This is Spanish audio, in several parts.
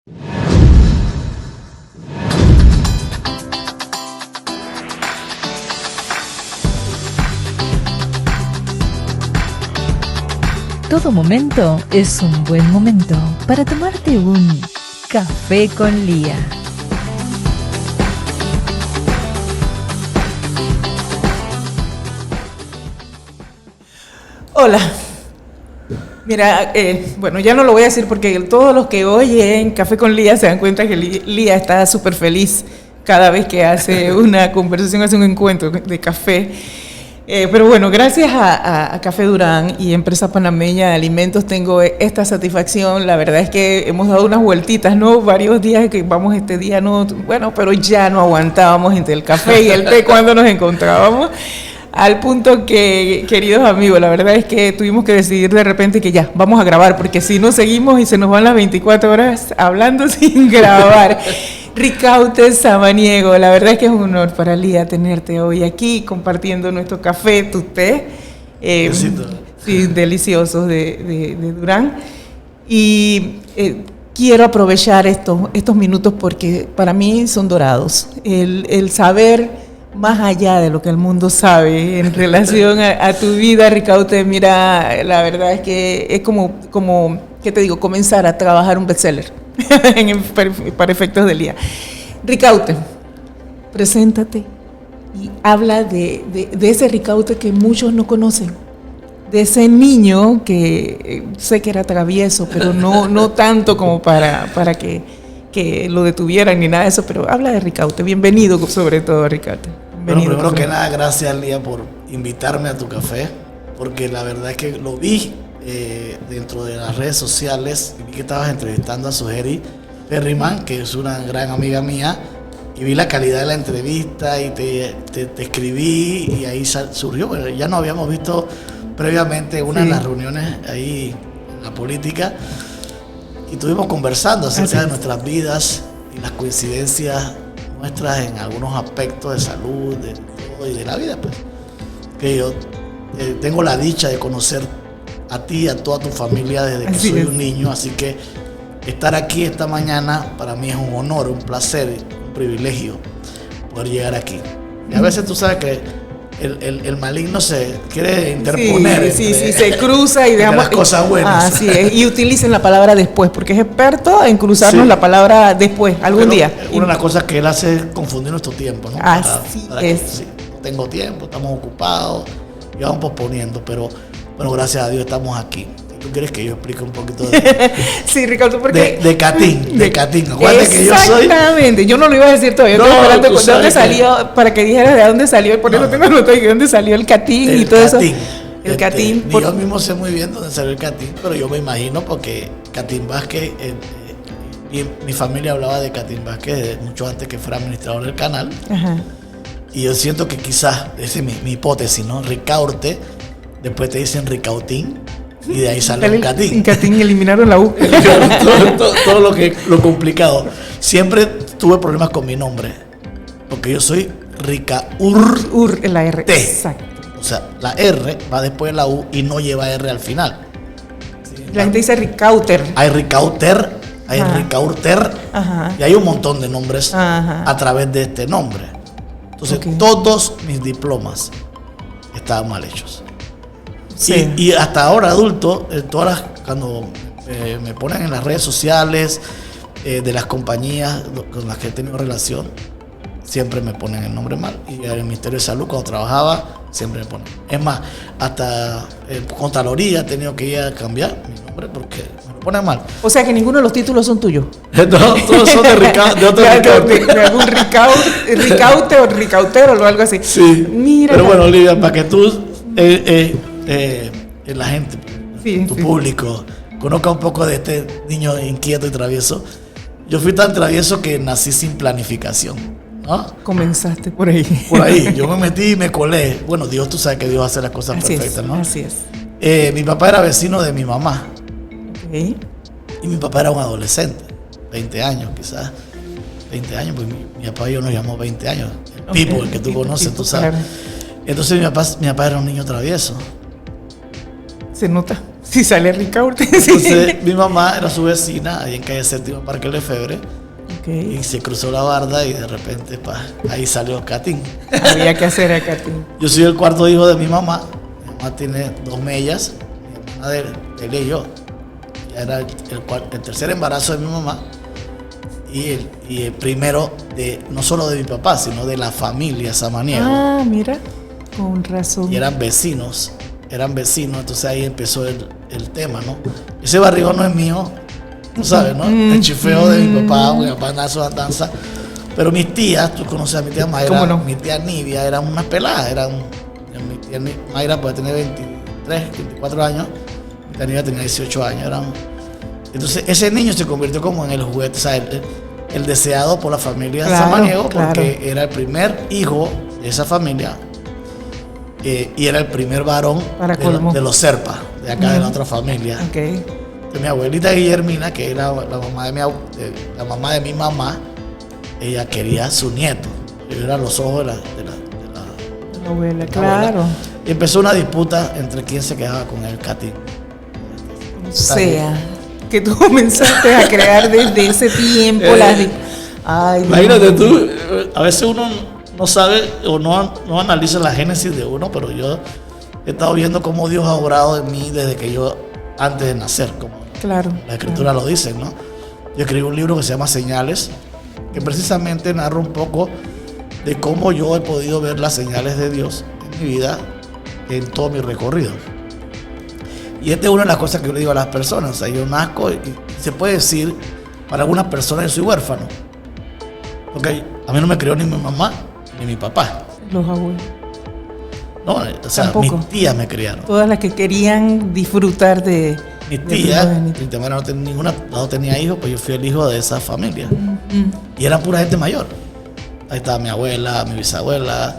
Todo momento es un buen momento para tomarte un café con Lía. Hola. Mira, bueno, ya no lo voy a decir porque todos los que oyen Café con Lía se dan cuenta que Lía está súper feliz cada vez que hace una conversación, hace un encuentro de café. Pero bueno, gracias a Café Durán y Empresa Panameña de Alimentos tengo esta satisfacción. La verdad es que hemos dado unas vueltitas, ¿no? Varios días que vamos este día, no, bueno, pero ya no aguantábamos entre el café y el té cuando nos encontrábamos. Al punto que, queridos amigos, la verdad es que tuvimos que decidir de repente que ya, vamos a grabar, porque si no seguimos y se nos van las 24 horas hablando sin grabar. Ricaute Samaniego, la verdad es que es un honor para Lía tenerte hoy aquí compartiendo nuestro café, tu té, sí, deliciosos de Durán. Y quiero aprovechar estos minutos porque para mí son dorados. El saber más allá de lo que el mundo sabe en relación a tu vida, Ricaute, mira, la verdad es que es como ¿qué te digo? Comenzar a trabajar un bestseller. Para efectos del día. Ricaute, preséntate y habla de ese Ricaute que muchos no conocen, de ese niño que sé que era travieso, pero no tanto como para que lo detuvieran ni nada de eso, pero habla de Ricaute. Bienvenido, sobre todo, Ricaute. Bueno, primero que nada, gracias, Lía, por invitarme a tu café, porque la verdad es que lo vi dentro de las redes sociales, vi que estabas entrevistando a Sugeri Perryman, que es una gran amiga mía, y vi la calidad de la entrevista y te escribí y ahí surgió, bueno, ya nos habíamos visto previamente en una de las reuniones ahí en la política y estuvimos conversando acerca de nuestras vidas y las coincidencias nuestras en algunos aspectos de salud, de todo y de la vida, pues que yo tengo la dicha de conocer a ti y a toda tu familia desde que soy un niño, así que estar aquí esta mañana para mí es un honor, un placer, un privilegio poder llegar aquí. Y a veces tú sabes que el maligno se quiere interponer. Sí, se cruza y dejamos las cosas buenas. Así es, y utilicen la palabra después, porque es experto en cruzarnos la palabra después, algún día. Una de las cosas que él hace es confundir nuestro tiempo, ¿no? Así es. No tengo tiempo, estamos ocupados y vamos posponiendo, pero bueno, gracias a Dios estamos aquí. ¿Tú quieres que yo explique un poquito sí, Ricardo, porque de Catín? Acuérdate que yo soy... Exactamente, yo no lo iba a decir todavía. Estoy esperando de dónde salió, para que dijeras de dónde salió, por eso tengo anotado de dónde salió el Catín y todo eso. El Catín. Yo mismo sé muy bien dónde salió el Catín, pero yo me imagino porque Catín Vázquez, mi familia hablaba de Catín Vázquez mucho antes que fuera administrador del canal. Ajá. Y yo siento que quizás, esa es mi hipótesis, ¿no? Ricaurte, después te dicen Ricautín, y de ahí sale un Catín. En Catín eliminaron la U. todo lo complicado. Siempre tuve problemas con mi nombre, porque yo soy Ricaur. En la R. T. Exacto. O sea, la R va después de la U y no lleva R al final. La gente dice Ricauter. Hay Ricauter, hay Ricaurter, y hay un montón de nombres a través de este nombre. Entonces, todos mis diplomas estaban mal hechos. Sí. Y hasta ahora, adulto, cuando me ponen en las redes sociales de las compañías con las que he tenido relación, siempre me ponen el nombre mal. Y en el Ministerio de Salud, cuando trabajaba, siempre me ponen. Es más, hasta Contraloría he tenido que ir a cambiar mi nombre porque me lo ponen mal. O sea que ninguno de los títulos son tuyos. Todos son de otro Ricaute. De algún Ricaute o Ricautero o algo así. Sí. Mira. Pero bueno, Olivia, para que tú, la gente, tu público, conozca un poco de este niño inquieto y travieso. Yo fui tan travieso que nací sin planificación, ¿no? Comenzaste por ahí. Por ahí, yo me metí y me colé. Bueno, Dios, tú sabes que Dios hace las cosas perfectas, ¿no? Así es. Mi papá era vecino de mi mamá. Okay. Y mi papá era un adolescente, 20 años quizás. 20 años, pues mi papá y yo nos llamamos 20 años. El Pipo, el que tú conoces, tú sabes. Claro. Entonces mi papá era un niño travieso. Se nota. Si sale Ricaurte. Entonces mi mamá era su vecina ahí en calle Séptima, Parque Lefebvre, Okay. y se cruzó la barda y de repente ahí salió Katín. Había que hacer acá. Yo soy el cuarto hijo de mi mamá. Mi mamá tiene 2 mellas, mi hermana de él y yo. Ya era el tercer embarazo de mi mamá y el primero no solo de mi papá, sino de la familia Samaniego. Ah, mira, con razón. Y eran vecinos, entonces ahí empezó el tema, ¿no? Ese barrigón no es mío, tú sabes, ¿no? El chifeo de mi papá andaba en su danza. Pero mis tías, tú conoces a mi tía Mayra, ¿Cómo no? mi tía Nivia, eran unas peladas, mi tía Mayra puede tener 23, 24 años, mi tía Nivia tenía 18 años, entonces ese niño se convirtió como en el juguete, o sea, el deseado por la familia Samaniego, porque era el primer hijo de esa familia y era el primer varón de los Serpa, de acá de la otra familia. Okay. De mi abuelita Guillermina, que era la mamá de mi mamá, ella quería su nieto. Eran los ojos de la abuela, claro. Abuela. Y empezó una disputa entre quién se quedaba con el Katín. O sea, que tú comenzaste a crear desde ese tiempo Ay, imagínate tú, a veces uno no sabe o no analiza la génesis de uno, pero yo he estado viendo cómo Dios ha obrado en mí desde que yo, antes de nacer, como la escritura lo dice, ¿no? Yo escribí un libro que se llama Señales, que precisamente narra un poco de cómo yo he podido ver las señales de Dios en mi vida, en todo mi recorrido. Y esta es una de las cosas que yo le digo a las personas. O sea, yo nazco y se puede decir, para algunas personas yo soy huérfano, porque a mí no me crió ni mi mamá ni mi papá. Los abuelos. No, o sea, tampoco. Mis tías me criaron. Todas las que querían disfrutar de... Mis tías, mi tía Mara no tenía hijos, pues yo fui el hijo de esa familia. Y eran pura gente mayor. Ahí estaba mi abuela, mi bisabuela,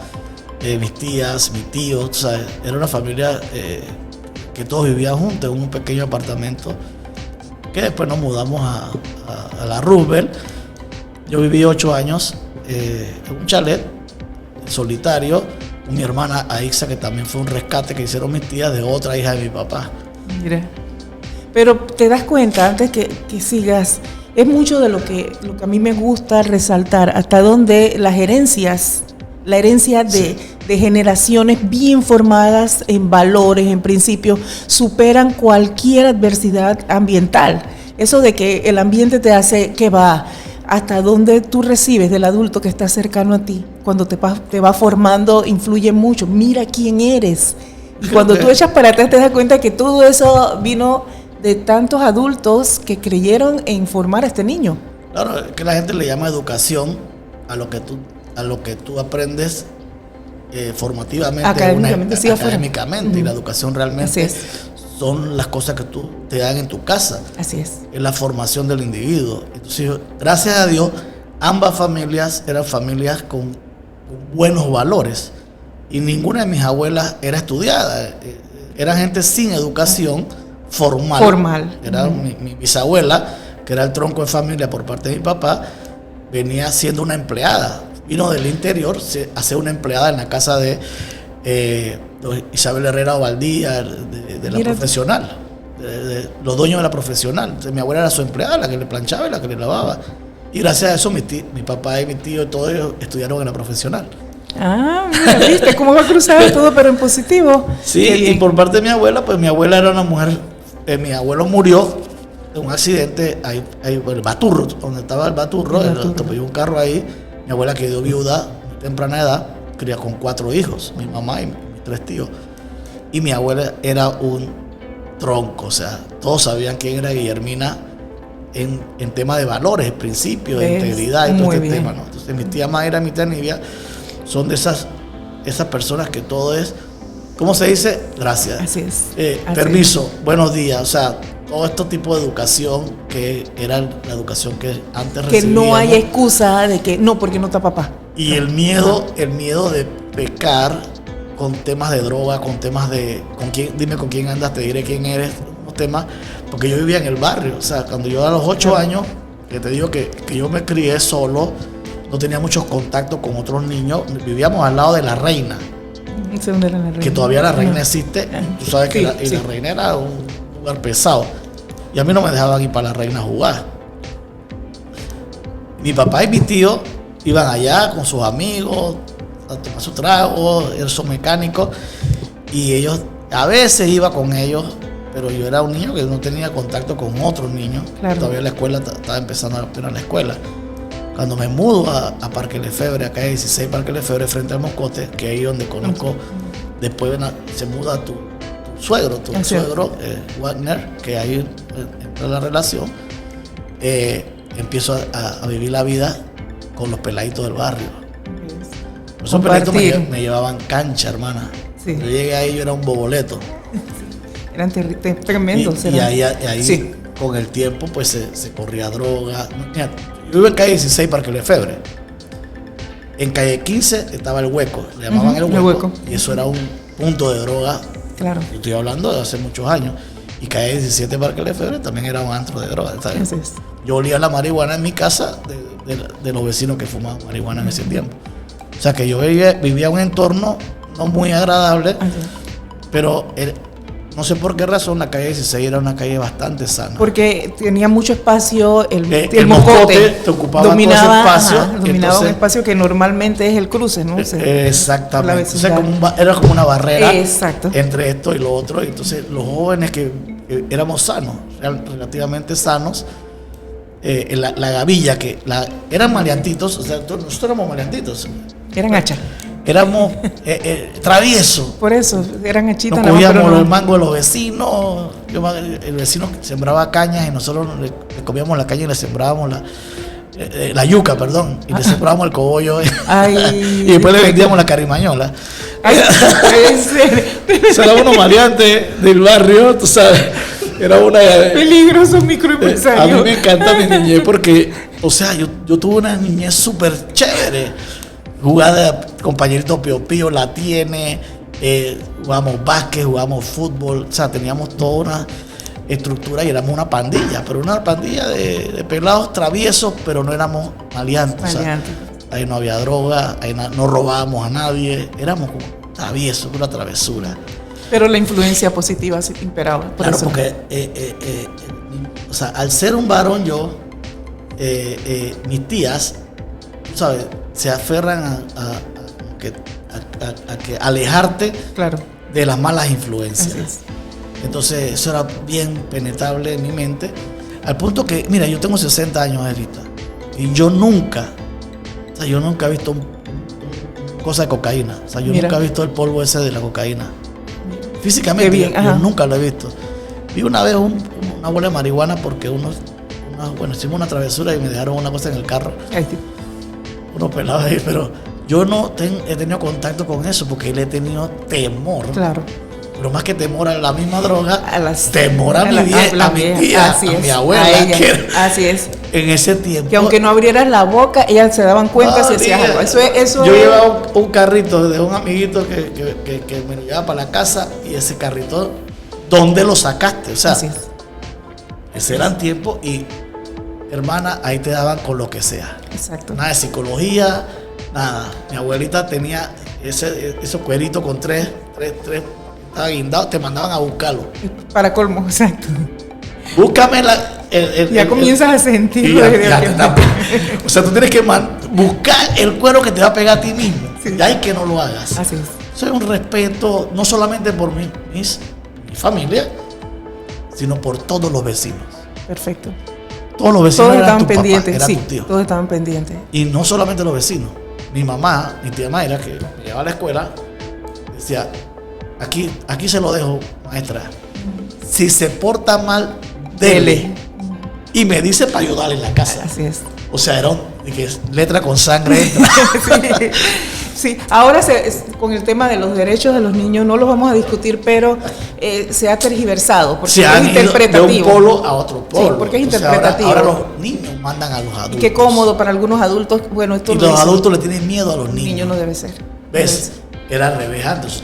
mis tías, mis tíos, ¿sabes? Era una familia que todos vivían juntos en un pequeño apartamento, que después nos mudamos a la Roosevelt. Yo viví 8 años en un chalet solitario con mi hermana Aixa, que también fue un rescate que hicieron mis tías de otra hija de mi papá. Mira. Pero te das cuenta, antes que sigas, es mucho de lo que a mí me gusta resaltar, hasta donde la herencia de generaciones bien formadas en valores, en principios, superan cualquier adversidad ambiental. Eso de que el ambiente te hace que va hasta donde tú recibes del adulto que está cercano a ti, cuando te va formando, influye mucho. Mira quién eres. Y cuando tú echas para atrás te das cuenta que todo eso vino de tantos adultos que creyeron en formar a este niño. Claro, es que la gente le llama educación a lo que tú aprendes formativamente, académicamente, y la educación realmente son las cosas que tú te dan en tu casa. Así es. Es la formación del individuo. Entonces, gracias a Dios, ambas familias eran familias con buenos valores y ninguna de mis abuelas era estudiada. Era gente sin educación formal. Era mi bisabuela, que era el tronco de familia por parte de mi papá, venía siendo una empleada. Vino del interior a ser una empleada en la casa de Isabel Herrera Ovaldía, de la profesional, de los dueños de la profesional. Entonces, mi abuela era su empleada, la que le planchaba y la que le lavaba. Y gracias a eso mi papá y mi tío y todos ellos estudiaron en la profesional. Ah, mira, ¿viste cómo va cruzado todo, pero en positivo? Sí, y por parte de mi abuela, pues mi abuela era una mujer, mi abuelo murió en un accidente ahí el Baturro, donde estaba el Baturro, atropelló un carro ahí. Mi abuela quedó viuda a temprana edad, cría con 4 hijos, mi mamá y mis 3 tíos. Y mi abuela era un tronco, o sea, todos sabían quién era Guillermina en tema de valores, principios, de integridad y todo este tema, ¿no? Entonces, mi tía Mayra y mi tía Nivia son de esas personas que todo es, ¿cómo se dice? Gracias. Así es. Permiso, buenos días, o sea, todo este tipo de educación que era la educación que antes recibíamos. Que no hay excusa de que no, porque no está papá. Y el miedo de pecar con temas de droga, con temas de dime con quién andas, te diré quién eres, unos temas, porque yo vivía en el barrio, o sea, cuando yo a los 8 años, que te digo que yo me crié solo, no tenía muchos contactos con otros niños, vivíamos al lado de La Reina, ¿Dónde era La Reina? Que todavía La Reina existe, tú sabes que la Reina era un lugar pesado. Y a mí no me dejaban ir para la Reina a jugar. Mi papá y mi tío iban allá con sus amigos a tomar su trago, ellos son mecánicos, y ellos, a veces iba con ellos, pero yo era un niño que no tenía contacto con otros niños. Claro. Todavía la escuela estaba empezando a ir a la escuela. Cuando me mudo a Parque Lefebvre, acá hay 16 Parque Lefebvre frente al Moscote, que es ahí donde conozco, después se muda tu suegro, Wagner, que ahí entra la relación. Empiezo a vivir la vida con los peladitos del barrio. Esos peladitos me llevaban cancha, hermana. Sí. Yo llegué ahí, yo era un boboleto. Eran tremendos. Y ahí sí. Con el tiempo, pues se corría droga. Mira, yo vivo en calle 16 Parque Lefebvre. En calle 15 estaba el Hueco, le llamaban el Hueco. Y eso era un punto de droga. Claro. Yo estoy hablando de hace muchos años. Y calle 17 Parque Lefebvre también era un antro de droga. Es. Yo olía la marihuana en mi casa de los vecinos que fumaban marihuana en ese tiempo. O sea que yo vivía un entorno no muy agradable, pero no sé por qué razón la calle 16 era una calle bastante sana. Porque tenía mucho espacio, el Moscote te ocupaba dominaba, todo ese espacio. Dominaba entonces, un espacio que normalmente es el cruce, ¿no? Exactamente. Entonces, era como una barrera Exacto. entre esto y lo otro. Y entonces los jóvenes que éramos sanos, relativamente sanos, la gavilla, eran maleantitos, o sea, nosotros éramos maleantitos. Eran hachas. Éramos traviesos. Por eso, eran hachitas. Nos cogíamos el mango de los vecinos. El vecino sembraba cañas y nosotros le comíamos la caña y le sembrábamos la yuca, perdón. Y le sembrábamos el cogollo. Ay, y después le vendíamos la carimañola. Ay, Era uno maleante del barrio, tú sabes. Era una... Peligroso microempresario. A mí me encanta mi niñez porque, o sea, yo tuve una niñez súper chévere. Jugada, compañerito Pío Pío la tiene, jugamos básquet, jugamos fútbol, o sea, teníamos toda una estructura y éramos una pandilla, pero una pandilla de pelados traviesos, pero no éramos maleantes. O sea, ahí no había droga, ahí no robábamos a nadie, éramos como traviesos, una travesura. Pero la influencia positiva sí imperaba. Claro, eso. Porque, o sea, al ser un varón mis tías, tú sabes, se aferran a alejarte, claro, de las malas influencias. Entonces eso era bien penetrable en mi mente, al punto que, mira, yo tengo 60 años ahorita y yo nunca he visto cosa de cocaína. O sea, yo nunca he visto el polvo ese de la cocaína. Físicamente yo nunca lo he visto. Vi una vez una bola de marihuana porque hicimos una travesura y me dejaron una cosa en el carro. Unos pelados ahí, pero yo no he tenido contacto con eso porque le he tenido temor. Claro. Pero más que temor a la misma droga, temor a mi tía, a mi abuela. Así es. En ese tiempo. Que aunque no abrieras la boca, ellas se daban cuenta si hacías algo. Yo llevaba un carrito de un amiguito que me lo llevaba para la casa, y ese carrito, ¿dónde lo sacaste? O sea, ese eran tiempos y, hermana, ahí te daban con lo que sea. Exacto. Nada de psicología, nada. Mi abuelita tenía esos cueritos con tres estaba guindado, te mandaban a buscarlo. Para colmo, exacto. Búscame ya comienzas a sentir. O sea, tú tienes que buscar el cuero que te va a pegar a ti mismo. Sí. Y hay que no lo hagas. Así es. Eso es un respeto, no solamente por mi familia, sino por todos los vecinos. Perfecto. Todos los vecinos estaban pendientes, papá, tu tío. Todos estaban pendientes. Y no solamente los vecinos. Mi mamá, mi tía Mayra, que me llevaba a la escuela, decía, aquí se lo dejo, maestra. Si se porta mal, dele. Y me dice para ayudarle en la casa. Así es. O sea, era letra con sangre. Sí, ahora con el tema de los derechos de los niños no los vamos a discutir, pero se ha tergiversado porque es interpretativo. De un polo a otro polo. Sí, porque es interpretativo. Ahora los niños mandan a los adultos. Y qué cómodo para algunos adultos. Bueno, esto y los adultos le tienen miedo a los niños. Niños no debe ser. ¿Ves? Era al revés antes.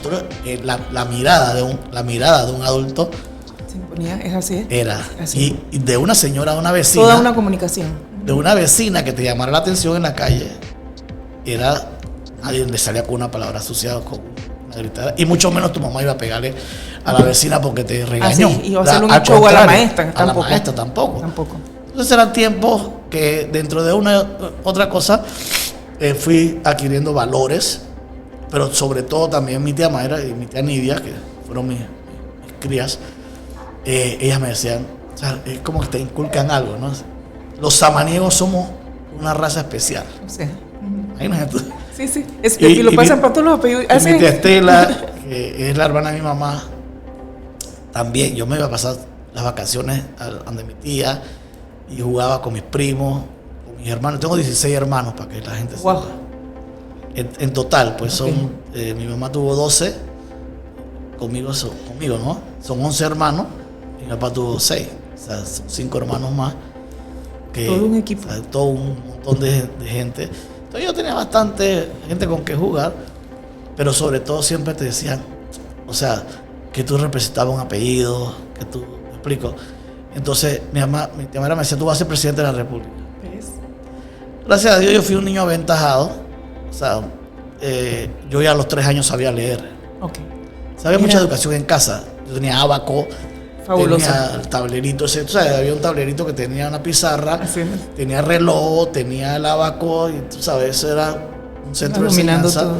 La mirada de un adulto se imponía, es así. Era. Así. Y de una señora a una vecina. Toda una comunicación. De una vecina que te llamara la atención en la calle, era alguien le salía con una palabra asociada con a gritar. Y mucho menos tu mamá iba a pegarle a la vecina porque te regañó. Sí, y hacerle un Al show a la contrario, maestra. A la maestra tampoco. Entonces eran tiempos que dentro de una otra cosa fui adquiriendo valores, pero sobre todo también mi tía Mayra y mi tía Nidia, que fueron mis crías, ellas me decían, o sea, es como que te inculcan algo, ¿no? Los samaniegos somos una raza especial. O sea, imagínate tú. Sí. Y lo pasan para todos los apellidos. Y mi tía Estela, que es la hermana de mi mamá, también yo me iba a pasar las vacaciones donde mi tía y jugaba con mis primos, con mis hermanos. Tengo 16 hermanos para que la gente wow. sepa. En total, pues son, mi mamá tuvo 12, conmigo, ¿no? Son 11 hermanos, y mi papá tuvo 6, o sea, son 5 hermanos más. Todo un equipo. O sea, todo un montón de gente. Entonces yo tenía bastante gente con que jugar, pero sobre todo siempre te decían, o sea, que tú representabas un apellido, que tú, me explico. Entonces mi tía Mara me decía, tú vas a ser presidente de la República. ¿Ves? Gracias a Dios yo fui un niño aventajado, o sea, yo ya a los 3 años sabía leer. Okay. Sabía mucha educación en casa. Yo tenía abaco. Fabuloso. Tenía el tablerito ese, o sea, había un tablerito que tenía una pizarra, tenía reloj, tenía el abaco, y tú sabes, eso era un centro de enseñanza. Todo.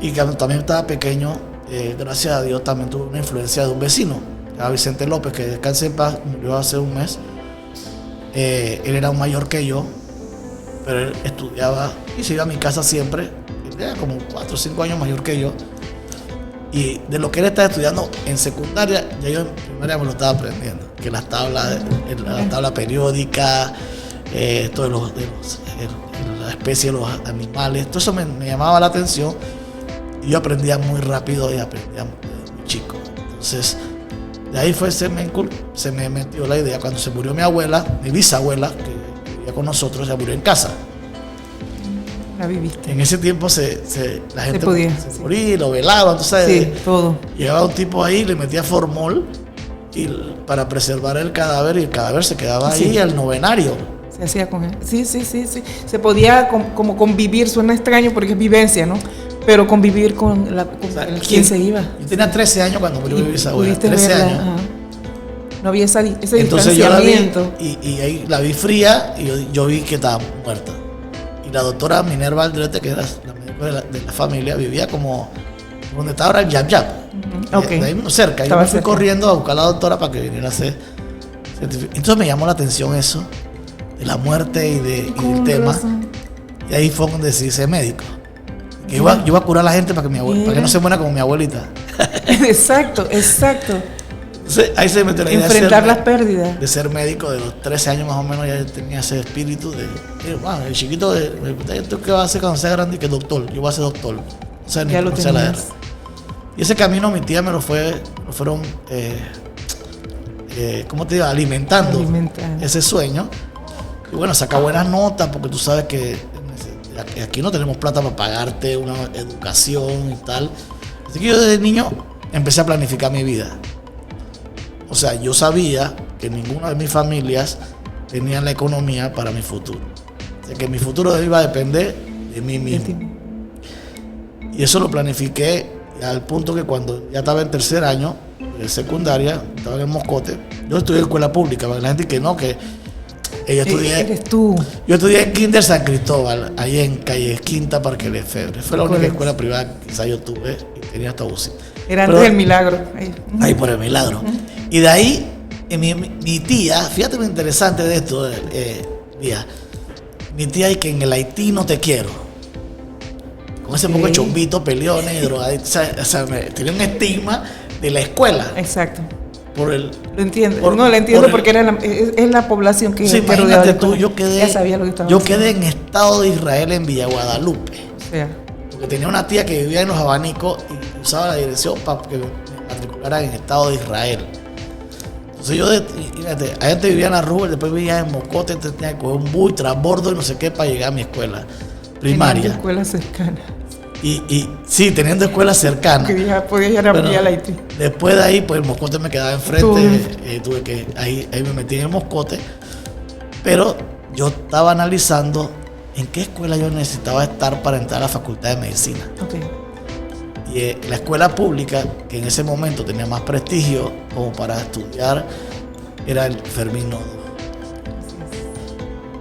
Y que también estaba pequeño, gracias a Dios también tuve una influencia de un vecino, era Vicente López, que descanse en paz, murió hace un mes. Él era un mayor que yo, pero él estudiaba y se iba a mi casa siempre, él era como 4 o 5 años mayor que yo. Y de lo que él estaba estudiando en secundaria, ya yo en primaria me lo estaba aprendiendo. Que las tablas, la tabla periódica, esto la especie de los animales, todo eso me llamaba la atención. Y yo aprendía muy rápido y aprendía muy chico. Entonces, de ahí se me metió la idea. Cuando se murió mi abuela, mi bisabuela, que vivía con nosotros, se murió en casa. La viviste. En ese tiempo la gente se moría, lo velaban, tú sabes. Sí, todo. Llegaba un tipo ahí, le metía formol para preservar el cadáver, y el cadáver se quedaba ahí al novenario. Se hacía con él. Sí. Se podía como convivir, suena extraño porque es vivencia, ¿no? Pero convivir con quien se iba. Yo tenía 13 años cuando murió mi bisabuela. 13 años. Ajá. No había ese entonces distanciamiento. Yo la vi y ahí la vi fría y yo vi que estaba muerta. Y la doctora Minerva Aldrete, que era la médico de la familia, vivía como donde está ahora el Yap Yap. De ahí cerca. Yo me fui corriendo a buscar a la doctora para que viniera a hacer certificado. Entonces me llamó la atención eso, de la muerte y del tema. Y ahí fue donde decidí ser médico. Que yo iba a curar a la gente para que no se muera como mi abuelita. Exacto. Entonces, ahí se metió la idea enfrentar las pérdidas. De ser médico. De los 13 años más o menos ya tenía ese espíritu de, bueno, el chiquito ¿tú qué vas a hacer cuando sea grande? Que doctor, yo voy a ser doctor. O sea, ni conocer la guerra. Y ese camino mi tía me lo fueron ¿cómo te digo? Alimentando ese sueño. Y bueno, saca buenas notas, porque tú sabes que aquí no tenemos plata para pagarte una educación y tal. Así que yo desde niño empecé a planificar mi vida. O sea, yo sabía que ninguna de mis familias tenía la economía para mi futuro. O sea, que mi futuro iba a depender de mí mismo. Y eso lo planifiqué al punto que cuando ya estaba en tercer año de secundaria, estaba en Moscote. Yo estudié en escuela pública, para la gente que no, que ella estudié. Eres tú. Yo estudié en Kinder San Cristóbal, ahí en calle Quinta, Parque Lefebvre. Fue la única escuela privada que quizá yo tuve y tenía hasta UCI. Era antes del Milagro. Ahí por el Milagro. Y de ahí, mi tía, fíjate lo interesante de esto, mi tía, y que en el Haití no te quiero. Con ese poco de chombito, peleones y drogadictos. O sea, tenía un estigma de la escuela. Exacto. Lo entiendo. No, lo entiendo porque es la población que imagínate tú, yo quedé en Estado de Israel, en Villa Guadalupe. O sea. Porque tenía una tía que vivía en los abanicos y usaba la dirección para que me matriculara en Estado de Israel. Entonces yo, fíjate, allá antes vivía en la Rubén, después vivía en Mocote, entonces tenía que coger un bus, transbordo y no sé qué para llegar a mi escuela primaria. Teniendo escuela cercana. Y sí, teniendo escuela cercana. Que ya podía ir a al Haití. Después de ahí, pues el Moscote me quedaba enfrente, tuve que, ahí me metí en el Moscote, pero yo estaba analizando en qué escuela yo necesitaba estar para entrar a la Facultad de Medicina. Okay. Y la escuela pública, que en ese momento tenía más prestigio como para estudiar, era el Fermín Nodo.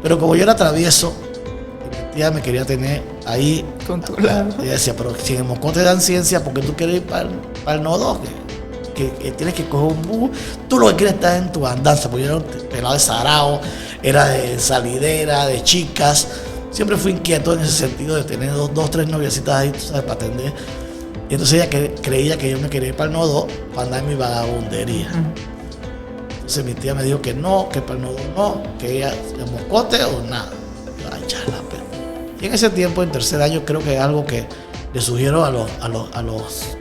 Pero como yo era travieso, mi tía me quería tener ahí controlado. Ella decía, pero si en el Moscón te dan ciencia, ¿por qué tú quieres ir para el Nodo? Que tienes que coger un bus. Tú lo que quieres estar en tu andanza, porque yo era un pelado de sarao, era de salidera, de chicas. Siempre fui inquieto en ese sentido de tener dos, tres noviecitas ahí, tú sabes, para atender. Y entonces ella creía que yo me quería ir para el Nodo para andar en mi vagabundería. Entonces mi tía me dijo que no, que para el Nodo no, que ella de Moscote o nada. Yo, ay, ya la pena. Y en ese tiempo, en tercer año, creo que es algo que le sugiero a los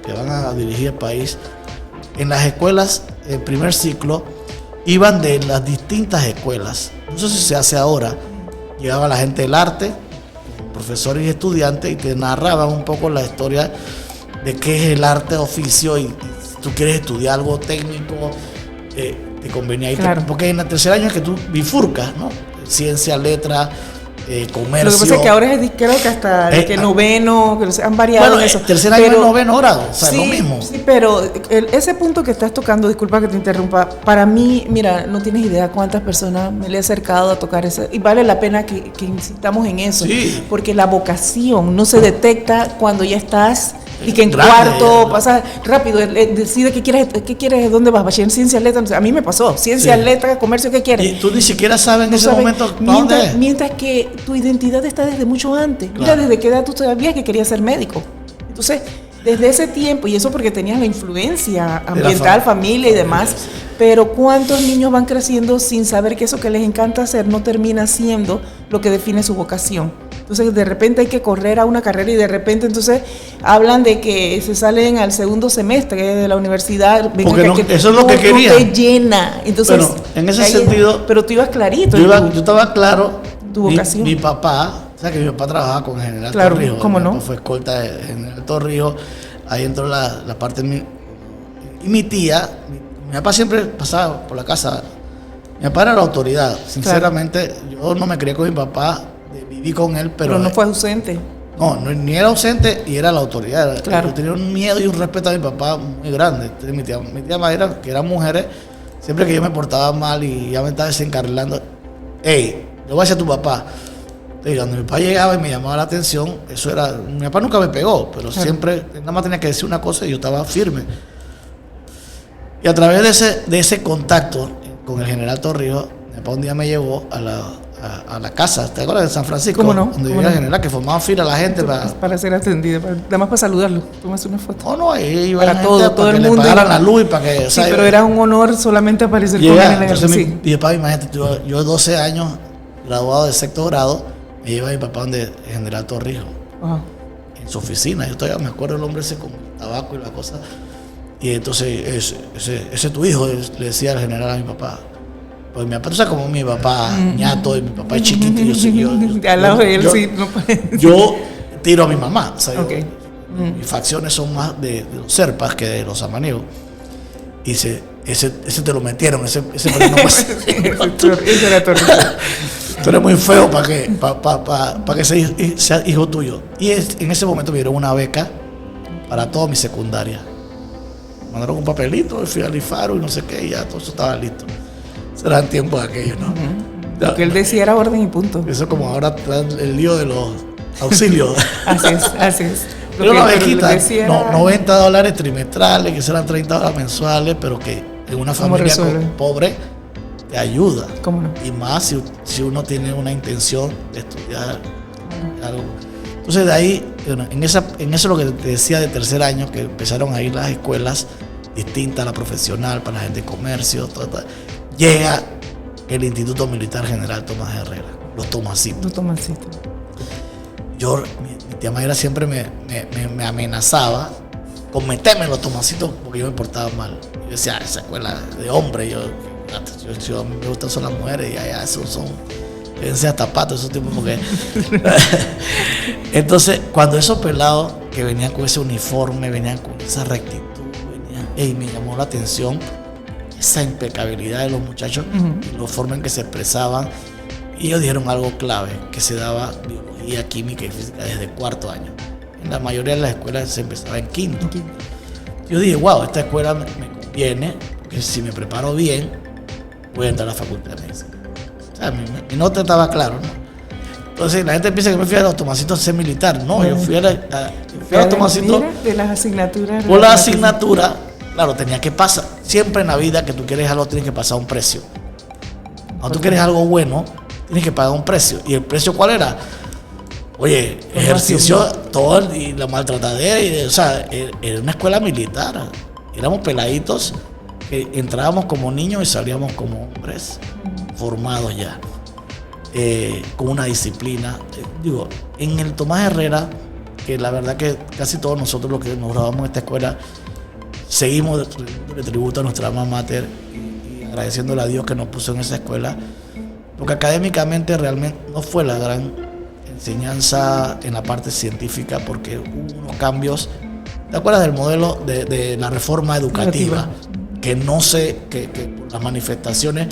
que van a dirigir el país. En las escuelas, el primer ciclo, iban de las distintas escuelas. No sé si se hace ahora. Llegaba la gente del arte, profesores y estudiantes, y te narraban un poco la historia de qué es el arte oficio, y si tú quieres estudiar algo técnico, te convenía ir. Claro. Porque en el tercer año es que tú bifurcas, ¿no? Ciencia, letra, comercio. Lo que pasa es que ahora creo que hasta el que noveno, que han variado bueno, eso. Tercer año es noveno grado, o sea, sí, lo mismo. Sí, pero ese punto que estás tocando, disculpa que te interrumpa, para mí, mira, no tienes idea cuántas personas me le he acercado a tocar eso, y vale la pena que insistamos en eso, Sí. porque la vocación no se detecta cuando ya estás y que en Grande, cuarto ¿no? pasas rápido, decide qué quieres, dónde vas, bachiller en ciencias, letras, a mí me pasó, ciencias, Sí. letras, comercio, ¿qué quieres? Y tú ni siquiera sabes en No ese sabes, momento para dónde es. mientras que tu identidad está desde mucho antes. Mira, Claro. desde qué edad tú sabías que querías ser médico. Entonces, desde ese tiempo, y eso porque tenías la influencia ambiental, familia y demás, pero ¿cuántos niños van creciendo sin saber que eso que les encanta hacer no termina siendo lo que define su vocación? Entonces, de repente hay que correr a una carrera y de repente entonces hablan de que se salen al segundo semestre de la universidad. Venga, Porque no, que eso es lo que no quería. te llena. Entonces, Bueno, en ese ahí- sentido, pero tú ibas clarito. Yo estaba claro. Tu vocación. Mi papá, o sea que mi papá trabajaba con General Claro, Torrijos. ¿cómo Mi no? papá fue escolta de General Torrijos. Ahí entró la parte de mi. Y mi tía, mi papá siempre pasaba por la casa. Mi papá era la autoridad. Sinceramente, yo no me crié con mi papá, viví con él, Pero no fue ausente. No, ni era ausente y era la autoridad. Claro. Yo tenía un miedo y un respeto a mi papá muy grande. Entonces, mi tía Mayra, que eran mujeres, siempre que yo me portaba mal y ya me estaba desencarrilando, hey, yo voy a ser tu papá. Entonces, cuando mi papá llegaba y me llamaba la atención, eso era. Mi papá nunca me pegó, pero Claro. siempre, nada más tenía que decir una cosa y yo estaba firme. Y a través de ese contacto con el General Torrijos, mi papá un día me llevó a la casa, ¿te acuerdas de San Francisco? ¿Cómo no? Donde ¿Cómo vivía no? el general, que formaba fila la gente Para ser atendida, nada más para saludarlo. Tomas una foto. No, ahí iba Para la todo gente el para que mundo le pagaran iba. la luz y para que... o Sí, sea, pero era un honor solamente aparecer con llega, él en el entonces sí. mi papá, imagínate, yo 12 años, graduado de sexto grado, me lleva mi papá donde el general Torrijos, Ajá. en su oficina. Yo todavía me acuerdo el hombre ese con tabaco y la cosa. Y entonces, ese tu hijo, le decía al general a mi papá. Pues mi papá, tú sabes como mi papá ñato y mi papá es chiquito. Al lado de él, yo- sí. No puede. Yo tiro a mi mamá. O sea, Ok. mis facciones son más de los serpas que de los amaniegos. Y ese te lo metieron, ese pero no pasa. Ese era Torrijos. Tú eres muy feo para que sea hijo tuyo. Y en ese momento me dieron una beca para toda mi secundaria. Me mandaron un papelito, fui al IFARO y no sé qué, y ya todo eso estaba listo. Serán tiempos aquellos, ¿no? Lo que él decía era orden y punto. Eso como ahora traen el lío de los auxilios. Así es, así es. Lo Pero que una él bequita, decía era- $90 trimestrales, que serán $30 mensuales, pero que en una ¿Cómo familia resuelve? pobre te ayuda. ¿Cómo no? Y más si uno tiene una intención de estudiar algo. Entonces de ahí, bueno, en eso es lo que te decía de tercer año, que empezaron a ir las escuelas distintas, la profesional, para la gente de comercio, todo. Llega el Instituto Militar General Tomás Herrera, los Tomasitos. No Tomasito. Mi tía Mayra siempre me amenazaba con meterme en los Tomasitos porque yo me portaba mal. Yo decía, esa escuela de hombre, yo a mí me gustan son las mujeres y allá esos son, fíjense hasta patos esos tipos porque... Entonces, cuando esos pelados que venían con ese uniforme, venían con esa rectitud, me llamó la atención esa impecabilidad de los muchachos y la forma en que se expresaban. Y ellos dijeron algo clave, que se daba biología, química y física desde cuarto año. en la mayoría de las escuelas se empezaba en quinto. Yo dije, wow, esta escuela me conviene, porque si me preparo bien, voy a entrar a la facultad de medicina. O sea, mi nota estaba claro, ¿no? Entonces la gente piensa que me fui a los Tomacitos a ser militar. No, yo fui a los Tomacitos de las asignaturas. por la asignatura. Claro, tenía que pasar. Siempre en la vida que tú quieres algo, tienes que pasar un precio. Cuando tú quieres algo bueno, tienes que pagar un precio. ¿Y el precio cuál era? Oye, ejercicio, todo, y la maltratadera. O sea, era una escuela militar. Éramos peladitos que entrábamos como niños y salíamos como hombres formados ya. Con una disciplina. Digo, en el Tomás Herrera, que la verdad que casi todos nosotros los que nos graduamos en esta escuela, seguimos de tributo a nuestra alma mater y agradeciéndole a Dios que nos puso en esa escuela, porque académicamente realmente no fue la gran enseñanza en la parte científica, porque hubo unos cambios. ¿Te acuerdas del modelo de la reforma educativa? Que no se, que por las manifestaciones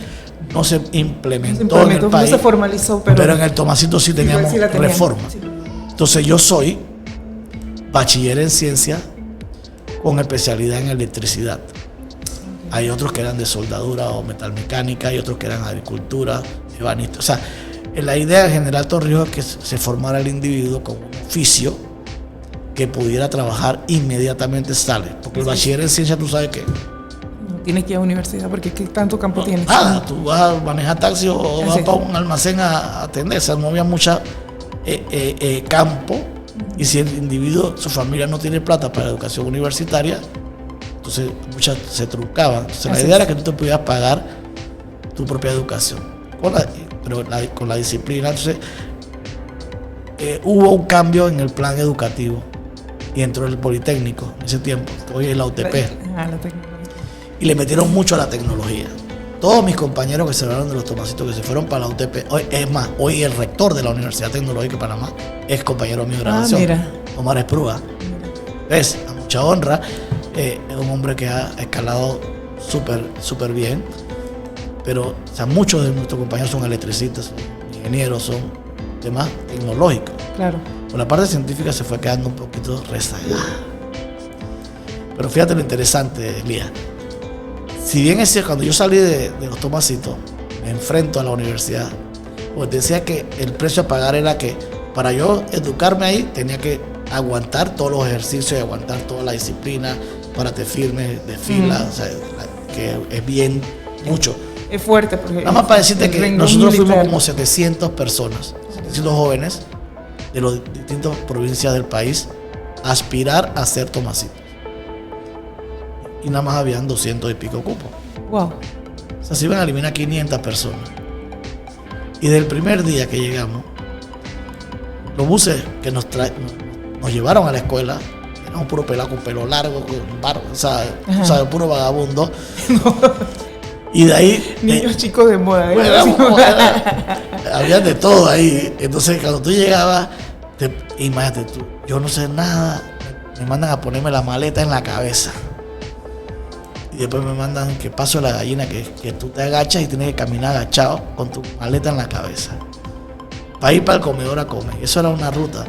no se implementó en el país, no se formalizó, pero en el Tomasito sí teníamos reforma. Sí. Entonces yo soy bachiller en ciencia con especialidad en electricidad. Hay otros que eran de soldadura o metalmecánica, y otros que eran agricultura, ebanistas. O sea, la idea de General Torrijos es que se formara el individuo con un oficio que pudiera trabajar inmediatamente sale. Porque el bachiller en ciencia, tú sabes que tienes que ir a la universidad porque ¿qué tanto campo tienes? Nada, tú vas a manejar taxi o vas para un almacén a atender. O sea, no había mucha campo. Y si el individuo, su familia no tiene plata para la educación universitaria, entonces muchas se trucaban. Entonces la idea era que tú te pudieras pagar tu propia educación, con la disciplina. Entonces hubo un cambio en el plan educativo y entró el Politécnico en ese tiempo, hoy es la UTP. La tecnología. Y le metieron mucho a la tecnología. Todos mis compañeros que se hablaron de los Tomasitos, que se fueron para la UTP, hoy el rector de la Universidad Tecnológica de Panamá es compañero mío de graduación, Omar Esprúa. ¿Ves? A mucha honra. Es un hombre que ha escalado súper bien. Pero o sea, muchos de nuestros compañeros son electricistas, son ingenieros, son temas tecnológicos. Claro. Por la parte científica se fue quedando un poquito rezagada. Pero fíjate lo interesante, Lía. Si bien es cierto, cuando yo salí de los Tomasitos, me enfrento a la universidad, pues decía que el precio a pagar era que para yo educarme ahí tenía que aguantar todos los ejercicios y aguantar toda la disciplina, párate firme, de fila, o sea, que es bien mucho. Es fuerte. Porque nada más para decirte que nosotros fuimos como 700 personas, 700 jóvenes de las distintas provincias del país a aspirar a ser Tomasitos. Y nada más habían 200 y pico cupos. Wow. O sea, se iban a eliminar 500 personas. Y del primer día que llegamos, los buses que nos llevaron a la escuela, éramos puro pelado con pelo largo, con barba, o sea, puro vagabundo. Y de ahí... Niños chicos de moda. Había de todo ahí. Entonces, cuando tú llegabas, imagínate tú, yo no sé nada, me mandan a ponerme la maleta en la cabeza. Y después me mandan que paso la gallina, que tú te agachas y tienes que caminar agachado con tu maleta en la cabeza. Para ir para el comedor a comer. Eso era una ruta.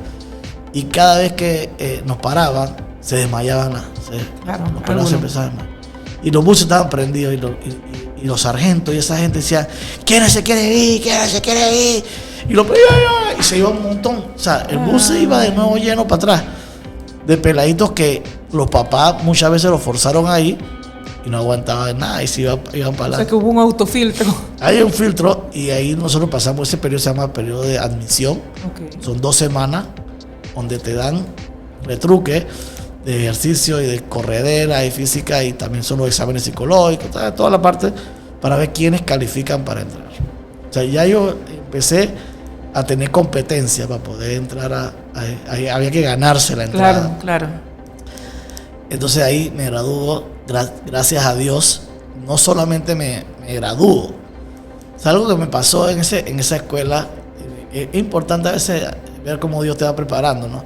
Y cada vez que nos paraban, se desmayaban. Los pelados se empezaban a desmayar. Y los buses estaban prendidos y los sargentos y esa gente decía, ¿quién se quiere ir? ¿Quién se quiere ir? Y se iba un montón. O sea, el bus se iba de nuevo lleno para atrás. De peladitos que los papás muchas veces los forzaron ahí. Y no aguantaba nada y se iban para adelante. O sea que hubo un autofiltro. Hay un filtro y ahí nosotros pasamos ese periodo, se llama periodo de admisión. Okay. Son 2 semanas donde te dan retruque de ejercicio y de corredera y física, y también son los exámenes psicológicos, toda la parte para ver quiénes califican para entrar. O sea, ya yo empecé a tener competencia para poder entrar había que ganarse la entrada. Claro. Entonces ahí me graduó. Gracias a Dios, no solamente me graduó. Es algo que me pasó en esa escuela. Es importante a veces ver cómo Dios te va preparando, ¿no?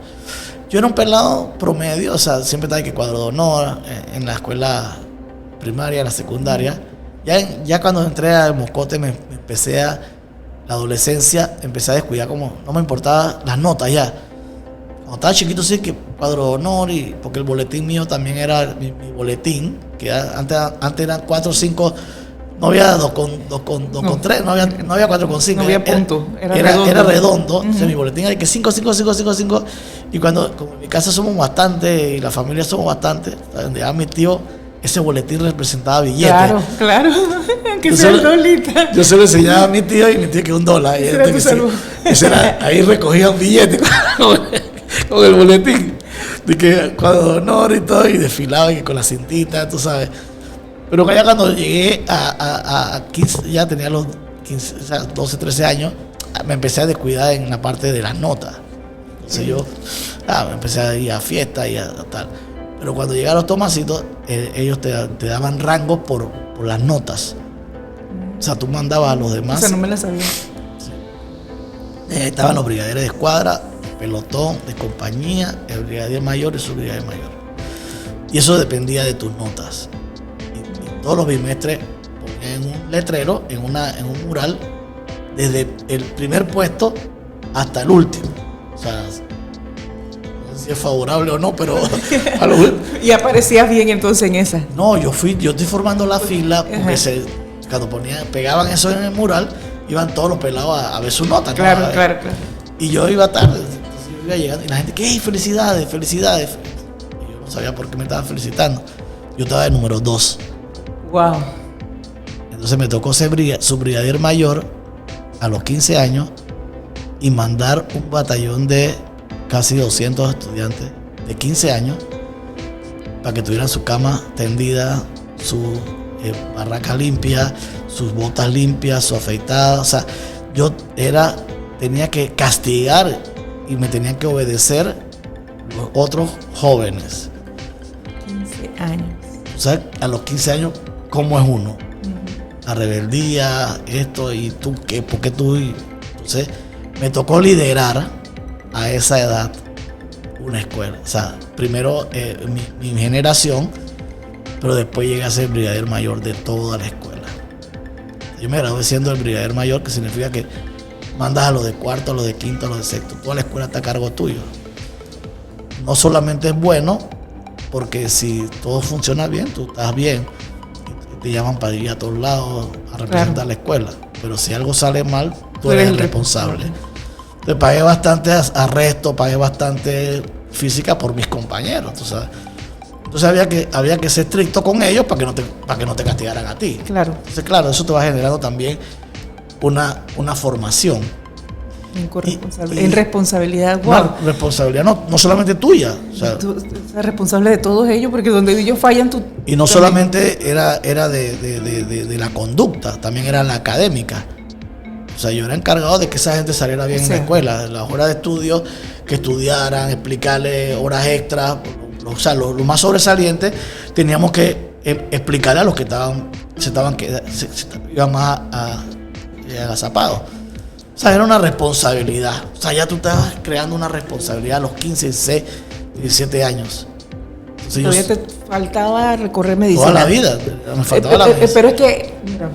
Yo era un pelado promedio, o sea, siempre estaba que cuadro de honor en la escuela primaria, en la secundaria. Ya cuando entré al Moscote me empecé la adolescencia, empecé a descuidar, como no me importaba las notas ya. cuando estaba chiquito sí que cuadro de honor, y porque el boletín mío también era mi boletín, que antes eran 4 o 5, no había 2 con 3, no había 4 con 5. No había punto, era redondo. O sea, mi boletín era que 5, 5, 5, 5, 5. Y como en mi casa somos bastante, y la familia somos bastante, donde ya mi tío, ese boletín representaba billetes. Claro. Que sea el dolita. Yo se lo enseñaba a mi tío, y mi tío que $1. Ahí recogía un billete con el boletín. De que cuando honor y todo, y desfilaba y con la cintita, tú sabes. Pero ya cuando llegué a 15, ya tenía los 15, o sea, 12, 13 años, me empecé a descuidar en la parte de las notas. Entonces yo me empecé a ir a fiestas y a tal. Pero cuando llegaron los Tomasitos, ellos te daban rangos por las notas. O sea, tú mandabas a los demás. O sea, no me la sabía. Estaban los brigadieres de escuadra, pelotón, de compañía, el brigadier mayor y su brigadier mayor. Y eso dependía de tus notas. Y todos los bimestres ponían un letrero en un mural desde el primer puesto hasta el último. O sea, no sé si es favorable o no, pero ¿Y aparecías bien entonces en esa? No, yo estoy formando la fila porque cuando pegaban eso en el mural, iban todos los pelados a ver su nota. Claro. Y yo iba tarde, entonces yo iba llegando y la gente, ¡hey, felicidades! Y yo no sabía por qué me estaban felicitando. Yo estaba de número 2. Wow. Entonces me tocó ser su brigadier mayor a los 15 años y mandar un batallón de casi 200 estudiantes de 15 años para que tuvieran su cama tendida, su barraca limpia, sus botas limpias, su afeitada. O sea, yo tenía que castigar y me tenían que obedecer los otros jóvenes. 15 años. O sea, a los 15 años, ¿cómo es uno? La rebeldía, esto, y tú, ¿qué? ¿Por qué tú? Entonces, me tocó liderar a esa edad una escuela. O sea, primero mi generación, pero después llegué a ser brigadier mayor de toda la escuela. Yo me gradué siendo el brigadier mayor, que significa que mandas a los de cuarto, a los de quinto, a los de sexto. Toda la escuela está a cargo tuyo. No solamente es bueno, porque si todo funciona bien, tú estás bien. Y te llaman para ir a todos lados a representar la escuela. Pero si algo sale mal, tú eres el responsable. Entonces pagué bastante arresto, pagué bastante física por mis compañeros, tú sabes. Entonces había que ser estricto con ellos para que no te castigaran a ti. Claro. Entonces, claro, eso te va generando también una formación. En responsabilidad, wow. Una responsabilidad no solamente tuya. O sea, tú eres responsable de todos ellos, porque donde ellos fallan, tú... Y no solamente era de la conducta, también era la académica. O sea, yo era encargado de que esa gente saliera bien en la escuela. Las horas de estudio, que estudiaran, explicarle horas extras. O sea, lo más sobresaliente, teníamos que explicarle a los que iban más agazapados. O sea, era una responsabilidad. O sea, ya tú estabas creando una responsabilidad a los 15, 16, 17 años. Entonces, todavía te faltaba recorrer medicina. Toda la vida, me faltaba la medicina. Pero es que, mira,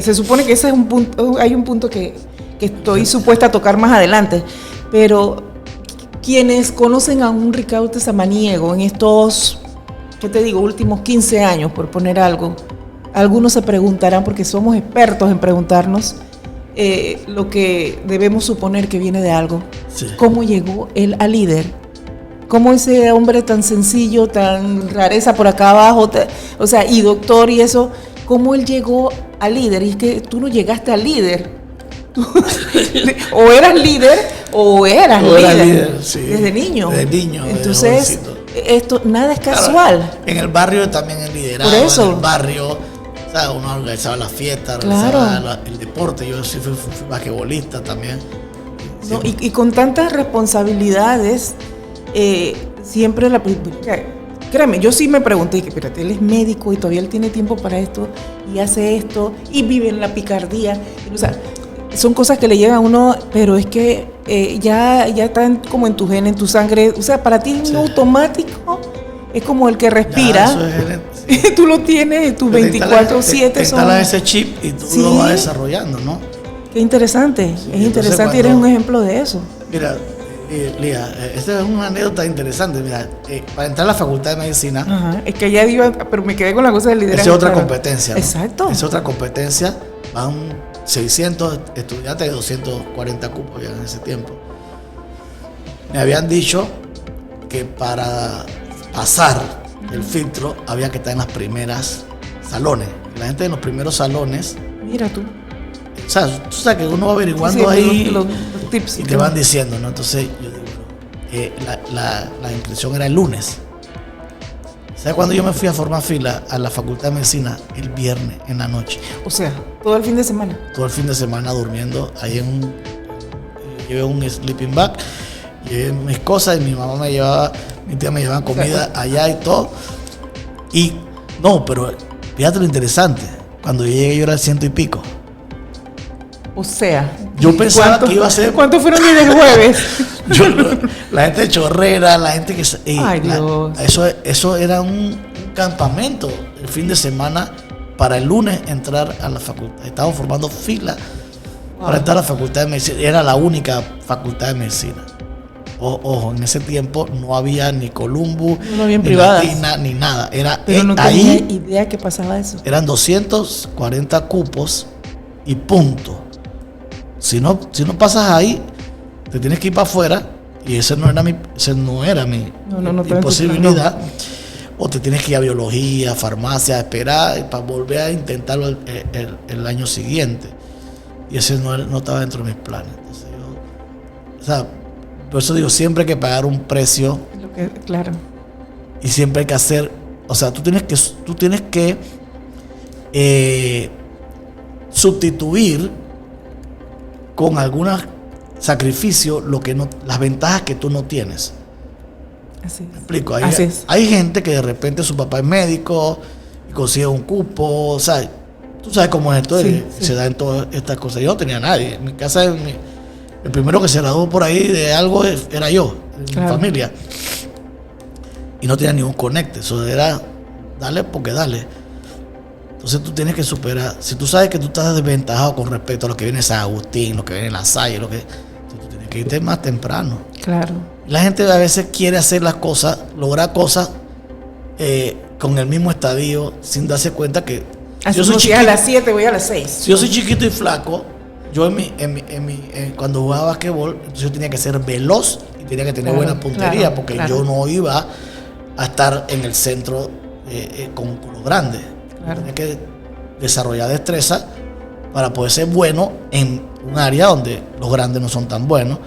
se supone que ese es un punto, hay un punto que estoy supuesta a tocar más adelante, pero quienes conocen a un Ricaurte Samaniego en estos, ¿qué te digo?, últimos 15 años, por poner algo, algunos se preguntarán, porque somos expertos en preguntarnos lo que debemos suponer que viene de algo. Sí. ¿Cómo llegó él a líder? ¿Cómo ese hombre tan sencillo, tan rareza por acá abajo, o sea, y doctor y eso, cómo él llegó a líder? Y es que tú no llegaste a líder. O eras líder o eras líder, sí, desde niño. Desde niño. Entonces, esto nada es casual. Claro, en el barrio también es liderado. Por eso. En el barrio, o sea, uno organizaba las fiestas, organizaba el deporte. Yo sí fui basquetbolista también. No, y con tantas responsabilidades, siempre créeme, yo sí me pregunté, espérate, él es médico y todavía él tiene tiempo para esto y hace esto y vive en la picardía. O sea, son cosas que le llegan a uno, pero es que ya están como en tu gen, en tu sangre. O sea, para ti es un automático, es como el que respira. Tú lo tienes, tus 24/7 te instalas ese chip y tú lo vas desarrollando, ¿no? Qué interesante, sí, es interesante y eres un ejemplo de eso. Mira, Lía, esta es una anécdota interesante. Mira, para entrar a la Facultad de Medicina, Ajá. Es que allá iba, pero me quedé con la cosa del liderazgo. esa es otra claro. competencia, ¿no? Exacto. Es otra competencia. Van 600 estudiantes y 240 cupos ya en ese tiempo. Me habían dicho que para pasar el filtro había que estar en las primeras salones. La gente en los primeros salones, Mira tú. o sea, tú sabes que uno va averiguando Sí, ahí los tips. y te van diciendo, ¿no? Entonces yo digo, la inscripción era el lunes. ¿Sabes cuándo yo me fui a formar fila a la Facultad de Medicina? El viernes en la noche. O sea, todo el fin de semana. Todo el fin de semana durmiendo ahí llevé un sleeping bag, llevé mis cosas y mi mamá me llevaba, mi tía me llevaba comida allá y todo. Y no, pero fíjate lo interesante, cuando yo llegué yo era el 100 y pico. O sea, Yo pensaba que iba a ser... ¿Cuántos fueron ni del jueves? La gente de Chorrera, la gente que... Ay, Dios. Eso era un campamento el fin de semana para el lunes entrar a la facultad. Estaban formando fila para entrar a la Facultad de Medicina. Era la única facultad de medicina. Ojo, en ese tiempo no había ni Columbus, No había ni privadas. Latina, ni nada. Era, Pero no ahí tenía idea que pasaba eso. eran 240 cupos y punto. Si no pasas ahí, te tienes que ir para afuera y esa no era mi estaba en tu posibilidad. plan, O te tienes que ir a biología, farmacia, esperar para volver a intentarlo el año siguiente. Y ese no estaba dentro de mis planes. Entonces o sea, por eso digo, siempre hay que pagar un precio Claro. y siempre hay que hacer, o sea, tú tienes que sustituir con algunos sacrificios las ventajas que tú no tienes. Así ¿Me explico? Así es. Hay gente que de repente su papá es médico y consigue un cupo, o sea, tú sabes cómo es esto, Sí. se da en todas estas cosas. Yo no tenía nadie. En mi casa, el primero que se graduó por ahí de algo era yo, en Claro. mi familia. Y no tenía ningún conecte, eso era dale porque dale. Entonces tú tienes que superar. Si tú sabes que tú estás desventajado con respecto a lo que viene en San Agustín, lo que viene en La Salle, tú tienes que irte más temprano. Claro. La gente a veces quiere hacer las cosas, lograr cosas con el mismo estadio, sin darse cuenta que Así yo soy como si chiquito. a las 7 voy a las 6. Si yo soy chiquito y flaco, yo cuando jugaba basquetbol, entonces yo tenía que ser veloz y tenía que tener Claro, buena puntería, claro, porque claro. yo no iba a estar en el centro con los grandes. Claro. Tenía que desarrollar destreza para poder ser bueno en un área donde los grandes no son tan buenos.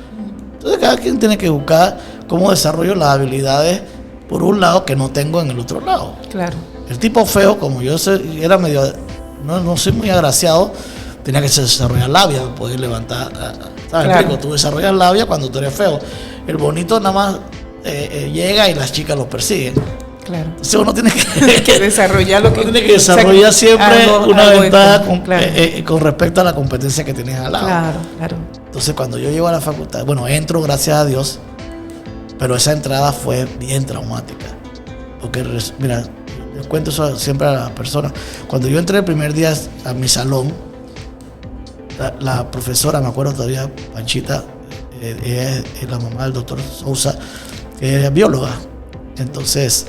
Entonces cada quien tiene que buscar cómo desarrollo las habilidades por un lado que no tengo en el otro lado. Claro. El tipo feo, como yo era medio, no soy muy agraciado, tenía que desarrollar labia para poder levantar. ¿Sabes? Claro. Tú desarrollas labia cuando tú eres feo. El bonito nada más llega y las chicas lo persiguen. Claro. Entonces uno tiene Que desarrollar lo que. uno tiene que desarrollar siempre una algo ventaja extra, claro. con respecto a la competencia que tienes al lado. Claro, claro. Entonces cuando yo llego a la facultad, bueno, entro gracias a Dios, pero esa entrada fue bien traumática. Porque, mira, les cuento eso siempre a las personas. Cuando yo entré el primer día a mi salón, la profesora, me acuerdo todavía, Panchita, ella es la mamá del doctor Sousa, que es bióloga. Entonces,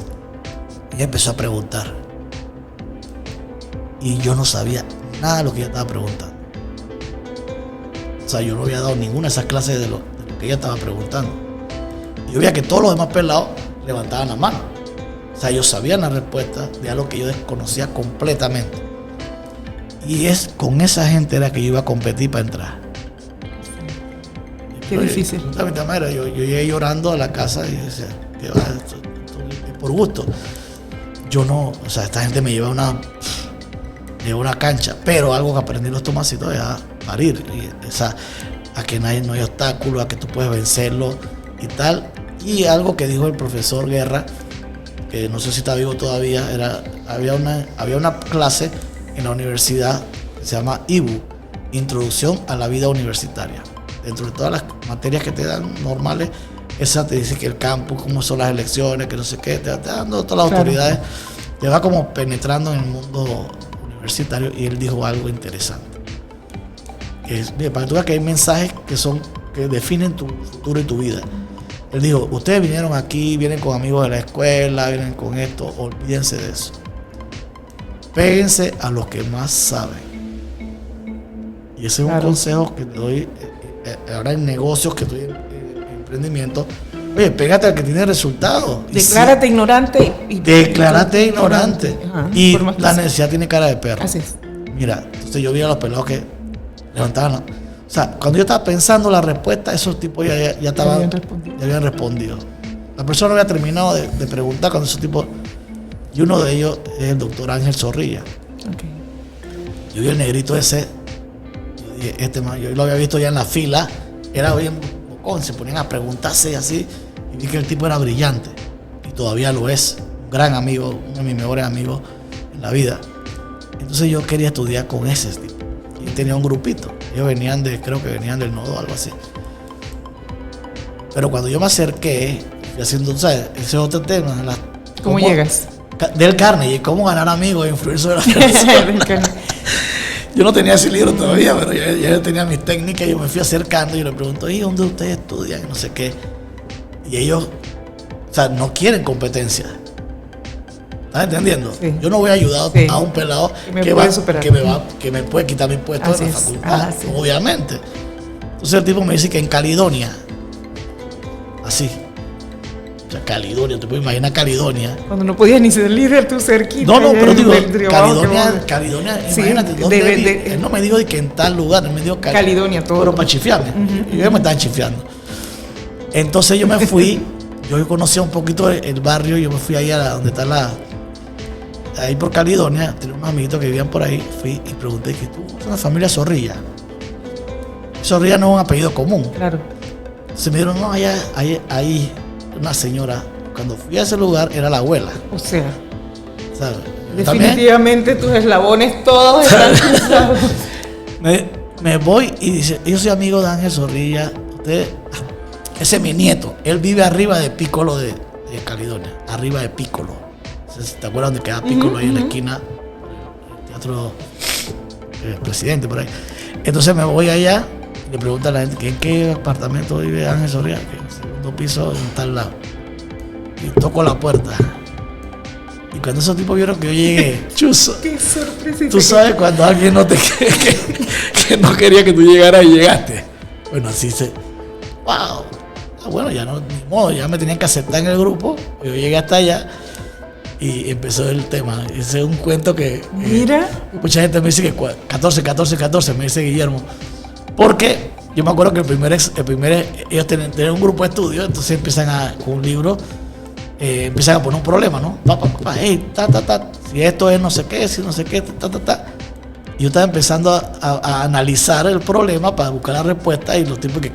ella empezó a preguntar. Y yo no sabía nada de lo que ella estaba preguntando. O sea, yo no había dado ninguna de esas clases de lo que ella estaba preguntando. Y yo veía que todos los demás pelados levantaban la mano. O sea, ellos sabían la respuesta de algo que yo desconocía completamente. Y es con esa gente era que yo iba a competir para entrar. Qué difícil. Yo llegué llorando a la casa y decía, ¿qué va? Esto es por gusto. Yo no, o sea, esta gente me lleva a una cancha, pero algo que aprendí en los tomacitos es a parir. A que no hay obstáculo, a que tú puedes vencerlo y tal. Y algo que dijo el profesor Guerra, que no sé si está vivo todavía, había una clase en la universidad que se llama IBU, Introducción a la Vida Universitaria. Dentro de todas las materias que te dan normales, esa te dice que el campus, cómo son las elecciones, que no sé qué, te va dando todas las autoridades, te va como penetrando en el mundo universitario. Y él dijo algo interesante. Para que tú veas que hay mensajes que que definen tu futuro y tu vida. Él dijo, ustedes vinieron aquí, vienen con amigos de la escuela, vienen con esto, olvídense de eso. Péguense a los que más saben. Y ese es un consejo que te doy ahora en negocios, que estoy en emprendimiento. Oye, pégate al que tiene resultados. Declárate ignorante. Declárate ignorante. Ajá, y la necesidad tiene cara de perro. Así es. Mira, entonces yo vi a los pelados que levantaban o sea, cuando yo estaba pensando la respuesta, esos tipos ya habían respondido. La persona había terminado de preguntar cuando esos tipos... Y uno de ellos es el doctor Ángel Zorrilla. Okay. Yo vi el negrito ese. Yo dije, este man, yo lo había visto ya en la fila. Era bien bocón, se ponían a preguntarse así. Y vi que el tipo era brillante. Y todavía lo es. Un gran amigo, uno de mis mejores amigos en la vida. Entonces yo quería estudiar con ese tipo. Y tenía un grupito. Ellos creo que venían del nodo o algo así. Pero cuando yo me acerqué, fui haciendo, ¿sabes? Ese es otro tema. ¿Cómo llegas? Del Carnegie, cómo ganar amigos e influir sobre las personas. Yo no tenía ese libro todavía, pero ya tenía mis técnicas y yo me fui acercando y le pregunto, ¿y dónde ustedes estudian? No sé qué. Y ellos, o sea, no quieren competencia. ¿Estás entendiendo? Sí. Yo no voy a ayudar a un pelado que me puede quitar mi puesto en la facultad, obviamente. Entonces el tipo me dice que en Caledonia, así. O sea, Caledonia, te puedes imaginar Caledonia. Cuando no podías ni salir de tu cerquita. No, pero digo, Caledonia, sí, imagínate, ¿dónde él no me dijo de que en tal lugar, él me dijo Caledonia, todo. Pero para chifiarme. Y ellos me estaban chifiando. Entonces yo me fui, yo conocía un poquito el barrio, yo me fui ahí a donde está ahí por Caledonia, tenía unos amiguitos que vivían por ahí, fui y pregunté que tú eres una familia Zorrilla. Zorrilla no es un apellido común. Claro. Se me dieron, no, allá, ahí una señora, cuando fui a ese lugar, era la abuela. O sea, ¿sabes? Definitivamente tus eslabones todos están cruzados. Me voy y dice, yo soy amigo de Ángel Zorrilla, ese es mi nieto, él vive arriba de Piccolo de Caledonia, arriba de Piccolo. ¿Te acuerdas dónde queda Piccolo ahí en la esquina? El teatro Presidente, por ahí. Entonces me voy allá y le pregunto a la gente, ¿en qué apartamento vive Ángel Zorrilla? Que en el segundo piso, en tal lado. Y toco la puerta. Y cuando esos tipos vieron que yo llegué, chuzo. Qué sorpresa. Tú sabes cuando alguien no te que no quería que tú llegaras y llegaste. Bueno, así wow. Bueno, ya no, ni modo, ya me tenían que aceptar en el grupo. Yo llegué hasta allá y empezó el tema. Ese es un cuento que mira, mucha gente me dice que 14, me dice Guillermo. Porque yo me acuerdo que ellos tenían un grupo de estudio, entonces empiezan con un libro, empiezan a poner un problema, ¿no? Hey, si esto es no sé qué, si no sé qué, Y yo estaba empezando a analizar el problema para buscar la respuesta y los tipos que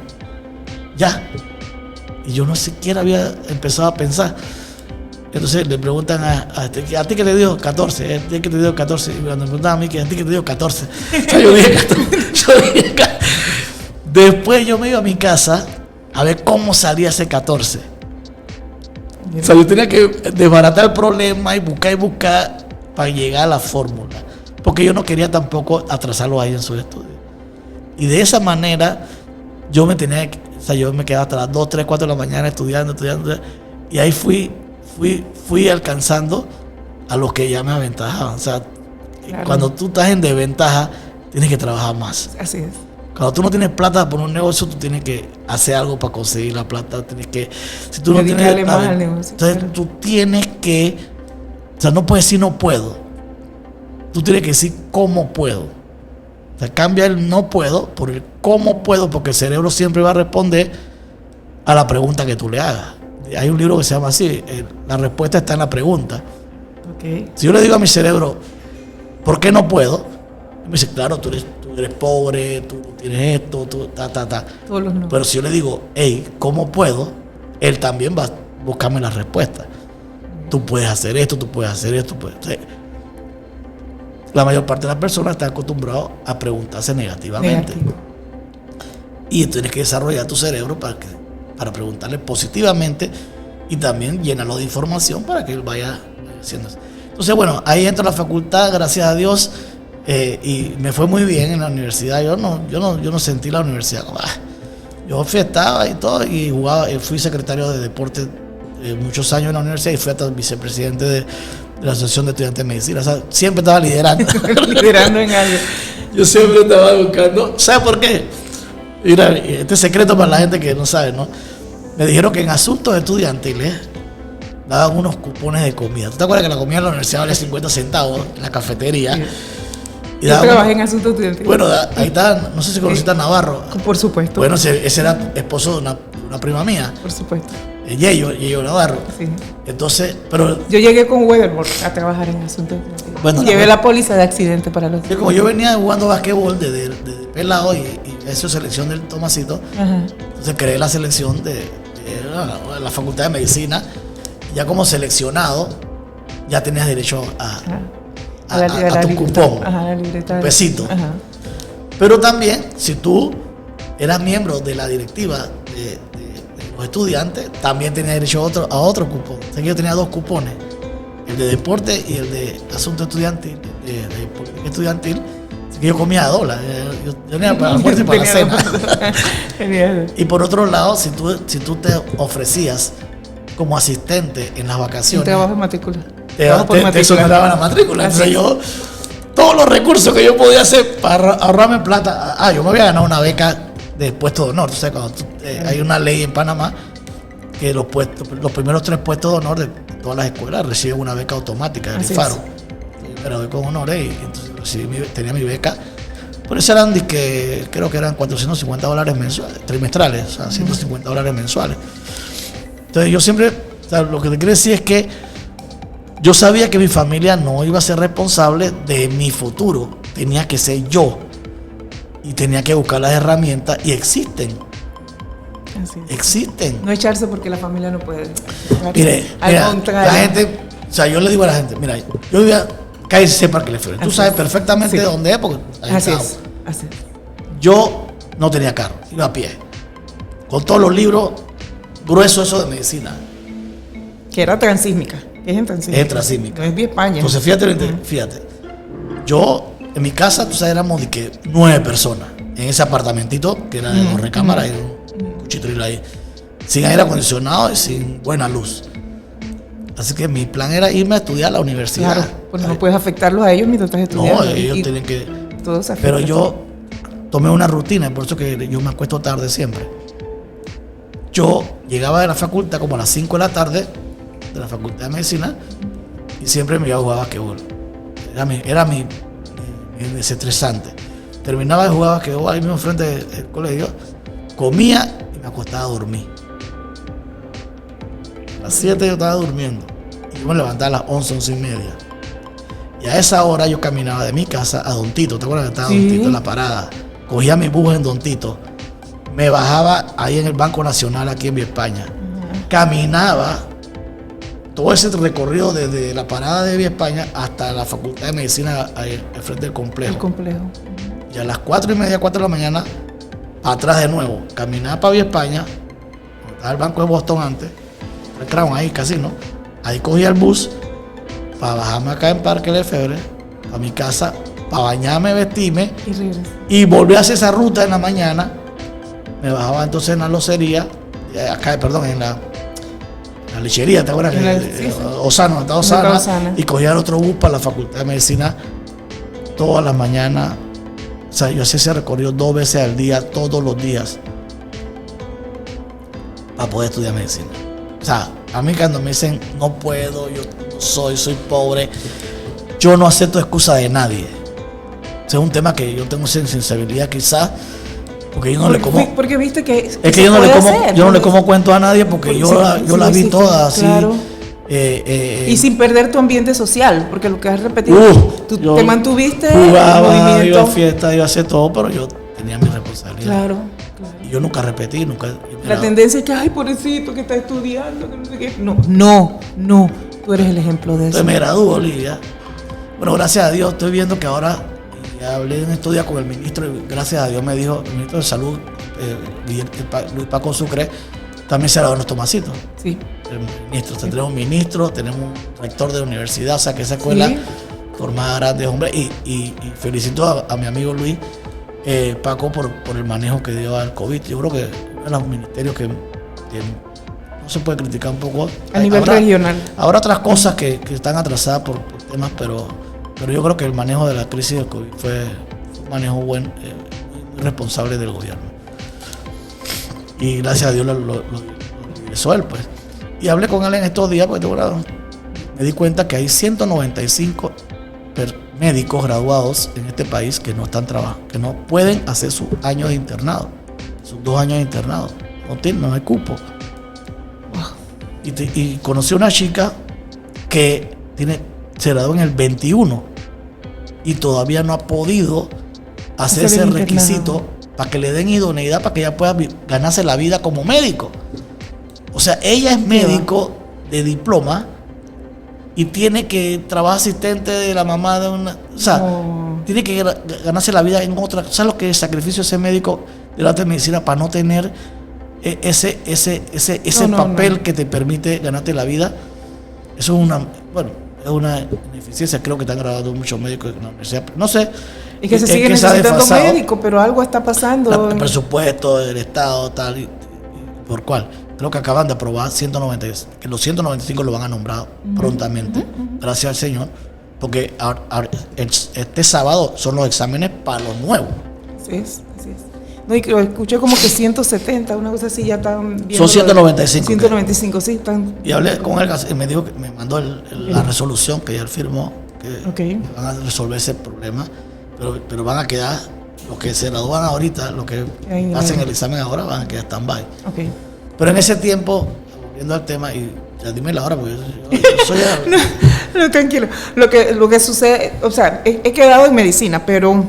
ya. Y yo no siquiera había empezado a pensar. Entonces le preguntan a ti que te dio 14, a ti que te dio 14. Y cuando me preguntan a mí, a ti que te dio 14. O sea, yo dije 14. Después yo me iba a mi casa a ver cómo salía ese 14. O sea, yo tenía que desbaratar el problema y buscar para llegar a la fórmula. Porque yo no quería tampoco atrasarlo ahí en su estudio. Y de esa manera yo me quedaba hasta las 2, 3, 4 de la mañana estudiando. Y ahí fui alcanzando a los que ya me aventajaban. O sea, claro. Cuando tú estás en desventaja, tienes que trabajar más. Así es. Cuando tú no tienes plata para un negocio, tú tienes que hacer algo para conseguir la plata. Si tú no tienes más al negocio, entonces claro. Tú tienes que, o sea, no puedes decir no puedo. Tú tienes que decir cómo puedo. O sea, cambia el no puedo por el cómo puedo, porque el cerebro siempre va a responder a la pregunta que tú le hagas. Hay un libro que se llama así, la respuesta está en la pregunta. Okay. Si yo le digo a mi cerebro, ¿por qué no puedo? Me dice, claro, tú eres pobre, tú tienes esto, Todos los no. Pero si yo le digo, hey, ¿cómo puedo? Él también va a buscarme la respuesta. Tú puedes hacer esto, tú puedes hacer esto. Entonces, la mayor parte de las personas están acostumbradas a preguntarse negativamente. Y tienes que desarrollar tu cerebro para preguntarle positivamente y también llenarlo de información para que él vaya haciendo eso. Entonces, bueno, ahí entro a la facultad, gracias a Dios. Y me fue muy bien en la universidad. Yo no sentí la universidad. Yo fiestaba y todo, y jugaba, fui secretario de deporte muchos años en la universidad y fui hasta vicepresidente de la Asociación de Estudiantes de Medicina. O sea, siempre estaba liderando. Liderando en algo. Yo siempre estaba buscando. ¿Sabes por qué? Mira, este es secreto para la gente que no sabe, ¿no? Me dijeron que en asuntos estudiantiles daban unos cupones de comida. ¿Tú te acuerdas que la comida en la universidad valía 50 centavos en la cafetería? Sí. Y Yo trabajé en asuntos estudiantiles. Bueno, ahí está, no sé si conociste a Navarro. Por supuesto. Bueno, ese era esposo de una prima mía, Por supuesto. Yeyo Navarro. Sí. Entonces, pero Yo llegué con Weatherboard a trabajar en asuntos estudiantiles. Bueno, Llevé la póliza de accidente para los como yo venía jugando basquetbol de pelado y hice selección del Tomasito, Ajá. entonces creé la selección de la Facultad de Medicina. Ya como seleccionado, ya tenías derecho a tu cupón, Ajá, la libreta. pesito. Ajá. Pero también, si tú eras miembro de la directiva de los estudiantes, también tenías derecho a otro cupón. O sea que yo tenía 2 cupones, el de deporte y el de asunto estudiantil, de política estudiantil. Así que yo comía $2. Yo tenía para el almuerzo y para la cena. Genial. Y por otro lado, si tú te ofrecías como asistente en las Un vacaciones, trabajo en matrícula. te Trabajo por matrícula. exoneraban la matrícula. Así Entonces yo, todos los recursos que yo podía hacer para ahorrarme plata, yo me había ganado una beca de puesto de honor. O sea, cuando hay una ley en Panamá que los primeros 3 puestos de honor de todas las escuelas reciben una beca automática del Así Faro. Pero de con honores y entonces tenía mi beca. Por eso eran, creo que eran $450 mensuales, trimestrales, o sea, $150 mensuales. Entonces yo siempre, o sea, lo que te quiero decir es que yo sabía que mi familia no iba a ser responsable de mi futuro, tenía que ser yo y tenía que buscar las herramientas y existen. No echarse porque la familia no puede. Mire, la gente, o sea, yo le digo a la gente, mira, yo vivía calle C Parque Lefebvre, tú sabes perfectamente de dónde es porque así es. Yo no tenía carro, iba a pie, con todos los libros gruesos esos de medicina. Que era transísmica. Es en transísmica. Es transísmica. No es Vía España. Entonces, fíjate. Yo, en mi casa, tú sabes, éramos de que 9 personas. En ese apartamentito, que era de 2 recámaras, y un cuchitril ahí. Sin aire acondicionado y sin buena luz. Así que mi plan era irme a estudiar a la universidad. Claro, pues no puedes afectarlos a ellos mientras estás estudiando. No, ellos tienen que... Todos se Pero afectan. yo tomé una rutina, por eso que yo me acuesto tarde siempre. Yo llegaba de la facultad como a las 5 de la tarde, de la Facultad de Medicina, y siempre me iba a jugar basquetbol. Era mi desestresante. Terminaba de jugar basquetbol ahí mismo frente del colegio, comía y me acostaba a dormir. A las 7 yo estaba durmiendo y yo me levantaba a las 11:30. Y a esa hora yo caminaba de mi casa a Don Tito. ¿Te acuerdas que estaba Don Tito en la parada? Cogía mi bus en Don Tito, me bajaba ahí en el Banco Nacional aquí en Vía España, caminaba todo ese recorrido desde la parada de Vía España hasta la Facultad de Medicina al frente del complejo. El complejo. Y a las 4:30, 4 de la mañana, atrás de nuevo, caminaba para Vía España, estaba el Banco de Boston antes, el Crown ahí, casino, ahí cogía el bus para bajarme acá en Parque Lefebvre, a mi casa, para bañarme, vestirme y volví a hacer esa ruta en la mañana. Me bajaba entonces en la locería, acá, perdón, en la lechería, ¿te acuerdas? Osana, está Osana, y cogía el otro bus para la Facultad de Medicina todas las mañanas. O sea, yo hacía ese recorrido 2 veces al día, todos los días, para poder estudiar medicina. O sea, a mí cuando me dicen no puedo, yo no soy pobre, yo no acepto excusa de nadie. Ese es un tema que yo tengo sensibilidad quizás, porque yo no le como. Porque viste que es que yo no le como cuento a nadie porque yo las vi todas así. Claro. Y sin perder tu ambiente social, porque lo que has repetido, tú te mantuviste jugaba, iba a fiesta, iba a hacer todo, pero yo tenía mi responsabilidad. Claro. Y yo nunca repetí, La tendencia es que, ay, pobrecito, que está estudiando, que no sé qué. No, tú eres el ejemplo de eso. Entonces me graduó, Olivia. Bueno, gracias a Dios, estoy viendo que ahora, ya hablé en estos días con el ministro, y gracias a Dios me dijo, el ministro de Salud, Luis Paco Sucre, también se graduó en los Tomasitos. Sí. El ministro, tenemos un ministro, tenemos un rector de la universidad, o sea que esa escuela formaba grandes hombres y felicito a mi amigo Luis Paco por el manejo que dio al COVID. Yo creo que uno de los ministerios que no se puede criticar un poco. A nivel regional. Habrá otras cosas que están atrasadas por temas, pero yo creo que el manejo de la crisis del COVID fue un manejo muy responsable del gobierno. Y gracias a Dios lo ingresó él, pues. Y hablé con él en estos días, pues me di cuenta que hay 195 médicos graduados en este país que no están trabajando, que no pueden hacer sus años de internado, sus 2 años de internado. No hay cupo. Y conocí a una chica que se graduó en el 21 y todavía no ha podido hacer ese requisito para que le den idoneidad para que ella pueda ganarse la vida como médico. O sea, ella es médico de diploma y tiene que trabajar asistente de la mamá de una... O sea, tiene que ganarse la vida en otra... ¿Sabes lo que es el sacrificio de ser médico de la alta medicina para no tener ese papel que te permite ganarte la vida? Eso es una ineficiencia. Creo que están graduando muchos médicos en la universidad. No sé. Y que se sigue necesitando médicos, pero algo está pasando. El presupuesto del Estado, tal y por cual. Creo que acaban de aprobar 190, que los 195 lo van a nombrar prontamente, gracias al Señor, porque este sábado son los exámenes para los nuevos. Así es. No, y escuché como que 170, una cosa así, ya están viendo. Son 195. 195, sí, están. Y hablé con él y me dijo que me mandó la resolución que él firmó, que van a resolver ese problema, pero van a quedar, los que se gradúan ahorita, los que hacen el examen ahora, van a quedar stand-by. Okay. Pero en ese tiempo, volviendo al tema, y ya dime la hora, porque yo soy... no, tranquilo. Lo que sucede, o sea, he quedado en medicina, pero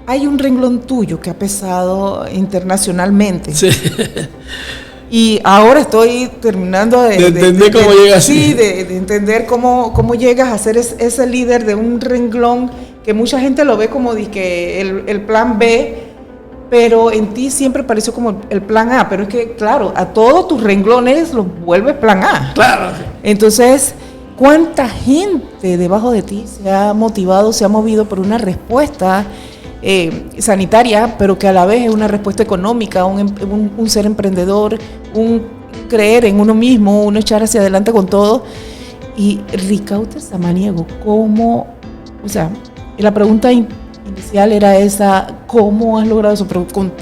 hay un renglón tuyo que ha pesado internacionalmente. Sí. Y ahora estoy terminando de entender cómo llegas. Sí, de entender cómo llegas a ser ese líder de un renglón que mucha gente lo ve como que el plan B, pero en ti siempre pareció como el plan A. Pero es que, claro, a todos tus renglones los vuelves plan A. Claro. Entonces, ¿cuánta gente debajo de ti se ha motivado, se ha movido por una respuesta sanitaria, pero que a la vez es una respuesta económica, un ser emprendedor, un creer en uno mismo, un echar hacia adelante con todo? Y Ricaurte Samaniego, ¿cómo? O sea, la pregunta inicial era esa: ¿cómo has logrado eso? Pero con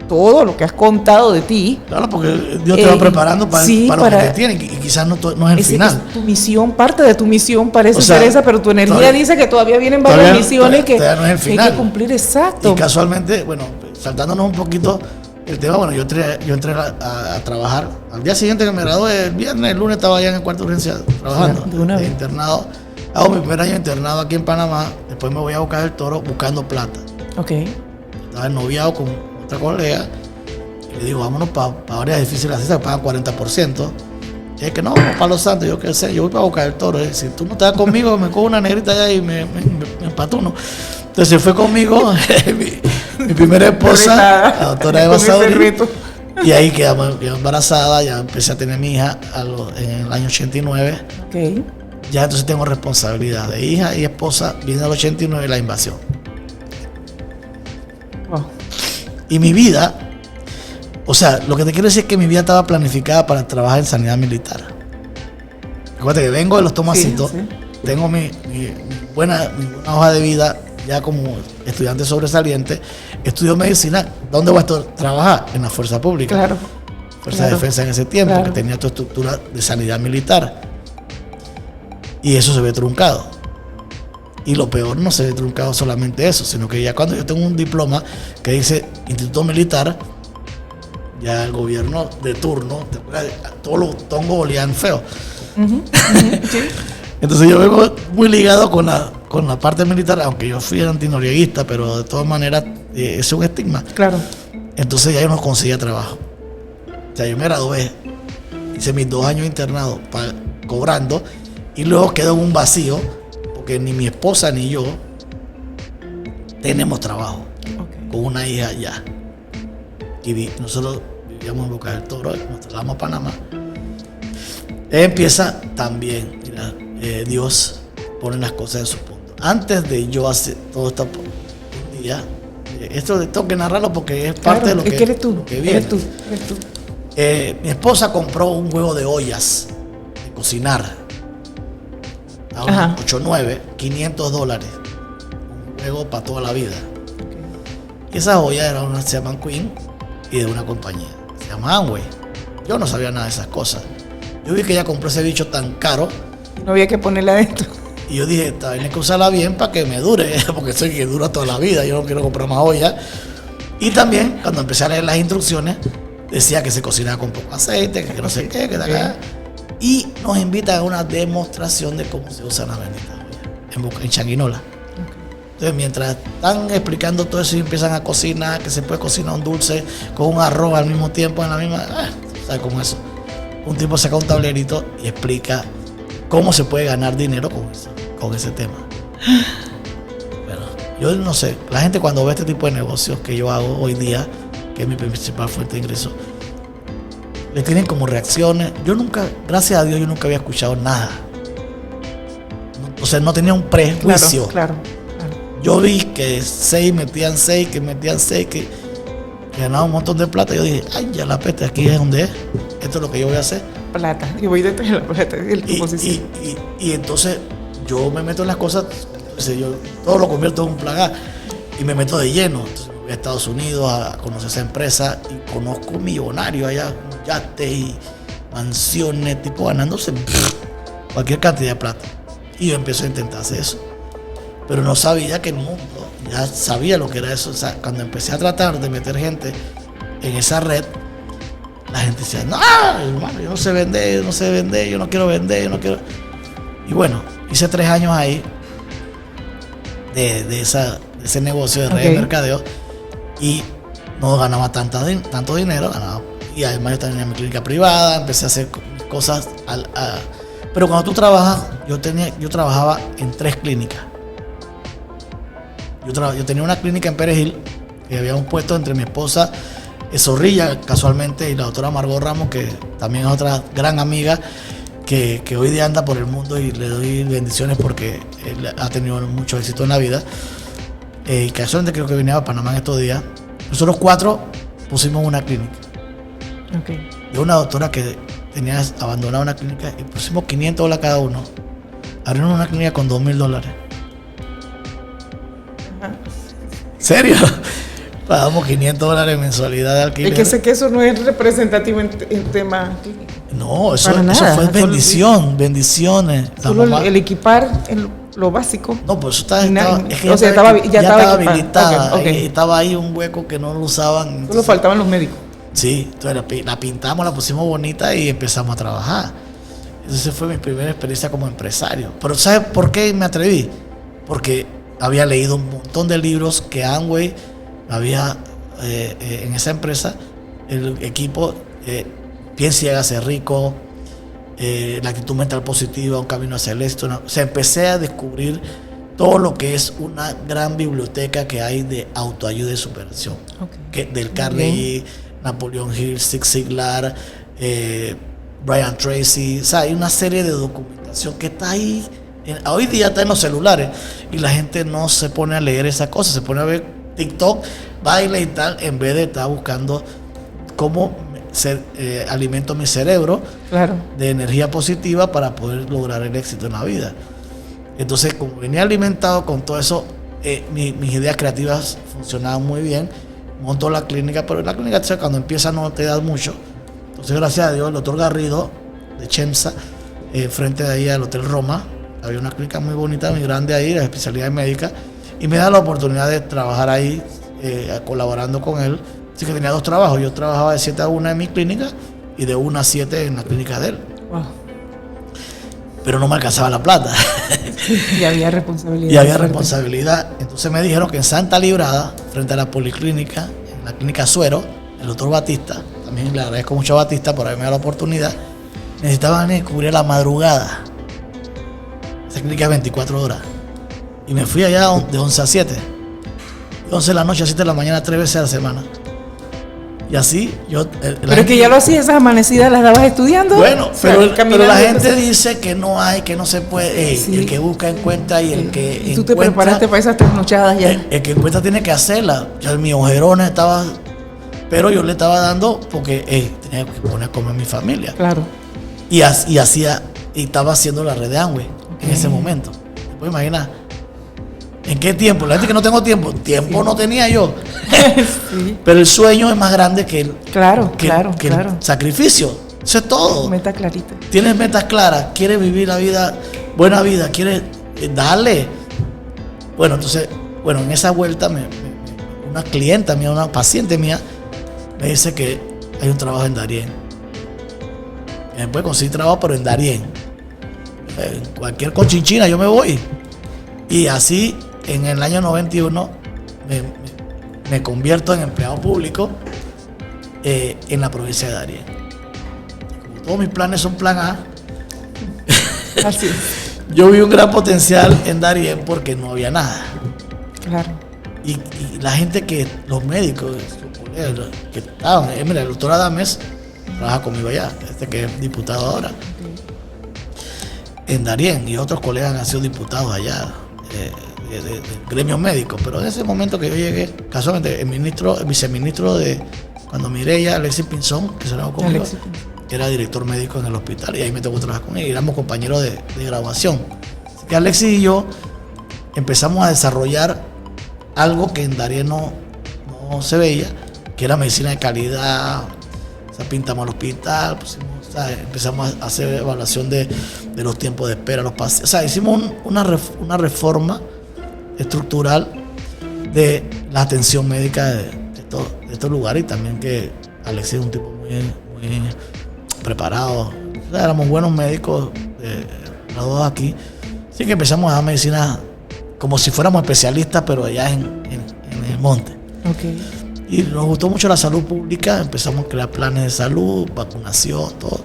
todo lo que has contado de ti. Claro, porque Dios te va preparando para lo que te tiene, y quizás no es el final. Es tu misión, parte de tu misión parece ser esa, pero tu energía dice que todavía vienen varias misiones que no es el final. Hay que cumplir. Exacto. Y casualmente, saltándonos un poquito el tema, yo entré a trabajar. Al día siguiente que me gradué, el viernes, el lunes estaba allá en el cuarto de urgencia trabajando, de internado. Hago mi primer año internado aquí en Panamá, después me voy a buscar el Toro buscando plata. Ok. Estaba noviado con otra colega, y le digo, vámonos para áreas difíciles, así se pagan 40%. Y es que no, vamos para Los Santos, yo qué sé, yo voy para buscar el Toro. Si tú no estás conmigo, me cojo una negrita allá y me empatuno. Entonces se fue conmigo, mi primera esposa, la doctora Eva Sauri, y ahí quedó embarazada, ya empecé a tener mi hija en el año 89. Okay. Ya entonces tengo responsabilidad de hija y esposa. Viene al 89 la invasión. Oh. Y mi vida, o sea, lo que te quiero decir es que mi vida estaba planificada para trabajar en sanidad militar. Recuerda que vengo de Los Tomacitos, tengo mi buena hoja de vida ya como estudiante sobresaliente, estudio medicina. ¿Dónde voy a trabajar? En la fuerza pública. Claro. Fuerza de defensa en ese tiempo, que tenía tu estructura de sanidad militar. Y eso se ve truncado. Y lo peor, no se ve truncado solamente eso, sino que ya cuando yo tengo un diploma que dice Instituto Militar, ya el gobierno de turno, todos los tongos olían feo. Sí. Entonces yo vengo muy ligado con la parte militar, aunque yo fui antinorieguista, pero de todas maneras es un estigma. Claro. Entonces ya yo no conseguía trabajo. O sea, yo me gradué, hice mis 2 años internados cobrando, y luego quedó en un vacío, porque ni mi esposa ni yo tenemos trabajo, con una hija ya. Y nosotros vivíamos en Boca del Toro, nos trasladamos a Panamá. Empieza también, mira, Dios pone las cosas en su punto. Antes de yo hacer todo esto, un día Esto tengo que narrarlo porque es Claro, parte de lo es que, que eres tú, lo que viene. eres tú. Mi esposa compró un juego de ollas de cocinar. A unos Ajá. 8-9, $500. Un juego para toda la vida. Y esas ollas eran una se llaman Queen y de una compañía. Se llama Amway. Yo no sabía nada de esas cosas. Yo vi que ella compró ese bicho tan caro No había que ponerla adentro. y yo dije, tienes que usarla bien para que me dure, porque sé que dura toda la vida. Yo no quiero comprar más ollas. Y también, cuando empecé a leer las instrucciones, decía que se cocinaba con poco aceite, que no sé qué, que de acá. Y nos invitan a una demostración de cómo se usan las benditas ollas en Changuinola. Entonces, mientras están explicando todo eso y empiezan a cocinar, que se puede cocinar un dulce con un arroz al mismo tiempo, en la misma. ¿Sabes cómo es eso? Un tipo saca un tablerito y explica cómo se puede ganar dinero con ese tema. Bueno, yo no sé, la gente cuando ve este tipo de negocios que yo hago hoy día, que es mi principal fuente de ingresos, le tienen como reacciones. Yo nunca, gracias a Dios, yo nunca había escuchado nada. O sea, no tenía un prejuicio. Claro. Yo vi que 6 metían 6, que metían 6, que ganaban un montón de plata. Yo dije, ay, ya la peste, aquí es donde es. Esto es lo que yo voy a hacer. Plata. Y voy detrás de la plata. Y entonces yo me meto en las cosas, entonces yo todo lo convierto en un plan A y me meto de lleno. Entonces me voy a Estados Unidos a conocer esa empresa y conozco millonarios allá, yates y mansiones, tipo ganándose cualquier cantidad de plata. Y yo empecé a intentar hacer eso. Pero no sabía que el mundo ya sabía lo que era eso. O sea, cuando empecé a tratar de meter gente en esa red, la gente decía, no, hermano, yo no sé vender, yo no quiero vender, yo no quiero. Y bueno, hice 3 años ahí de ese negocio de red de mercadeo y no ganaba tanto dinero, ganaba. Y además yo tenía mi clínica privada, empecé a hacer cosas. Pero cuando tú trabajas, yo trabajaba en 3 clínicas. Yo tenía una clínica en Perejil, que había un puesto entre mi esposa Zorrilla, casualmente, y la doctora Margot Ramos, que también es otra gran amiga, que hoy día anda por el mundo y le doy bendiciones porque él ha tenido mucho éxito en la vida. Y casualmente creo que venía a Panamá en estos días. Nosotros 4 pusimos una clínica. De una doctora que tenía abandonada una clínica y pusimos $500 cada uno. Abrieron una clínica con $2,000. ¿Serio? Pagamos $500 en mensualidad de alquiler. Es que sé que eso no es representativo en tema clínico. No, eso nada, fue bendiciones. Solo el equipar lo básico. No, pues eso ya estaba habilitada. Okay. Estaba ahí un hueco que no lo usaban. Entonces, solo faltaban los médicos. Sí, entonces la pintamos, la pusimos bonita y empezamos a trabajar. Entonces fue mi primera experiencia como empresario. Pero ¿sabes por qué me atreví? Porque había leído un montón de libros que Amway había en esa empresa. El equipo piensa y hágase rico, la actitud mental positiva, un camino hacia el éxito. O sea, empecé a descubrir todo lo que es una gran biblioteca que hay de autoayuda y superación. Del Carnegie, Napoleon Hill, Zig Ziglar, Brian Tracy. O sea, hay una serie de documentación que está ahí. Hoy día está en los celulares y la gente no se pone a leer esas cosas, se pone a ver TikTok, baile y tal, en vez de estar buscando cómo alimento mi cerebro de energía positiva para poder lograr el éxito en la vida. Entonces, como venía alimentado con todo eso, mis ideas creativas funcionaban muy bien. Montó la clínica, pero la clínica cuando empieza no te da mucho. Entonces, gracias a Dios, el doctor Garrido de Chemsa, frente de ahí al Hotel Roma, había una clínica muy bonita, muy grande ahí, de especialidades médicas, y me da la oportunidad de trabajar ahí, colaborando con él. Así que tenía 2 trabajos. Yo trabajaba de 7 a 1 en mi clínica y de 1 a 7 en la clínica de él. Wow. Pero no me alcanzaba la plata. Y había responsabilidad. Entonces me dijeron que en Santa Librada, frente a la policlínica, en la clínica Suero, el doctor Batista, también le agradezco mucho a Batista por haberme dado la oportunidad, necesitaban cubrir la madrugada. Esa clínica es 24 horas. Y me fui allá de 11 a 7. De 11 de la noche a 7 de la mañana, 3 veces a la semana. Y así yo... Pero es que ya lo hacías, esas amanecidas las dabas estudiando. Bueno, o sea, pero la caminando, gente entonces, dice que no hay, que no se puede. Sí. El que busca encuentra y el que y tú te encuentra, preparaste para esas trasnochadas ya. el que encuentra tiene que hacerla. Ya mis ojerones estaba... Pero yo le estaba dando porque tenía que poner a comer a mi familia. Claro. Y estaba haciendo la red de Amway en ese momento. ¿Te puedes imaginar? ¿En qué tiempo? La gente que no tengo tiempo. Tiempo no tenía yo. Sí. Pero el sueño es más grande que el, Claro, que claro. el sacrificio. Eso es todo. Meta clarita. Tienes metas claras, quieres vivir la vida, buena vida, quieres darle. Bueno, entonces, en esa vuelta una clienta mía, una paciente mía, me dice que hay un trabajo en Darién. Que me puede conseguir trabajo, pero en Darién. En cualquier conchinchina yo me voy. Y así, en el año 91, me convierto en empleado público en la provincia de Darién. Como todos mis planes son plan A, Así es. yo vi un gran potencial en Darién porque no había nada. Claro. Y la gente los médicos, sus colegas que estaban, mira, el doctor Adames trabaja conmigo allá, que es diputado ahora, en Darién, y otros colegas han sido diputados allá, de gremios médicos. Pero en ese momento que yo llegué, casualmente, el viceministro de, cuando Mireya, Alexis Pinzón, que se lo conmigo, era director médico en el hospital, y ahí me tocó trabajar con él, y éramos compañeros de graduación. Así que Alexis y yo empezamos a desarrollar algo que en Darién no se veía, que era medicina de calidad. O sea, pintamos el hospital, empezamos a hacer evaluación de los tiempos de espera, los pacientes. O sea, hicimos una reforma estructural de la atención médica de estos lugares, y también que Alexis es un tipo muy preparado. O sea, éramos buenos médicos graduados aquí. Así que empezamos a dar medicina como si fuéramos especialistas, pero allá en el monte. Okay. Y nos gustó mucho la salud pública, empezamos a crear planes de salud, vacunación, todo.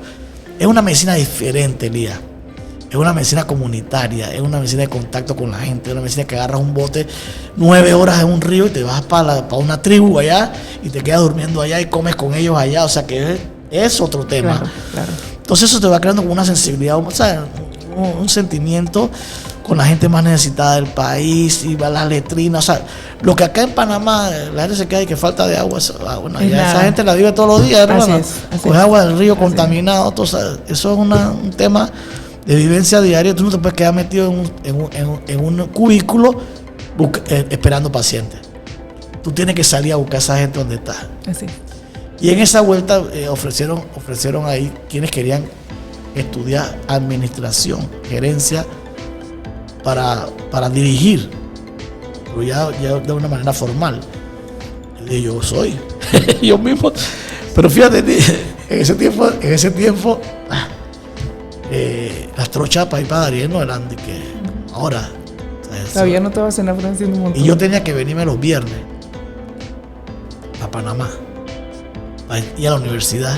Es una medicina diferente, Elías. Es una medicina comunitaria, es una medicina de contacto con la gente, es una medicina que agarras un bote 9 horas en un río y te vas para una tribu allá y te quedas durmiendo allá y comes con ellos allá. O sea que es otro tema. Claro. Entonces eso te va creando como una sensibilidad, o sea, un sentimiento con la gente más necesitada del país, y va las letrinas. O sea, lo que acá en Panamá la gente se queda y que falta de agua, bueno, allá esa gente la vive todos los días, hermano. Coge agua del río contaminado, todo, o sea, eso es un tema de vivencia diaria. Tú no te puedes quedar metido en un cubículo esperando pacientes. Tú tienes que salir a buscar a esa gente donde está. Así. Y en esa vuelta ofrecieron ahí quienes querían estudiar administración, gerencia, para dirigir, pero ya de una manera formal. Y yo soy yo mismo. Pero fíjate, en ese tiempo las trochas para ir para Darién no eran de que ahora. Todavía no estabas en la Francia un montón. Y yo tenía que venirme los viernes a Panamá, a ir a la universidad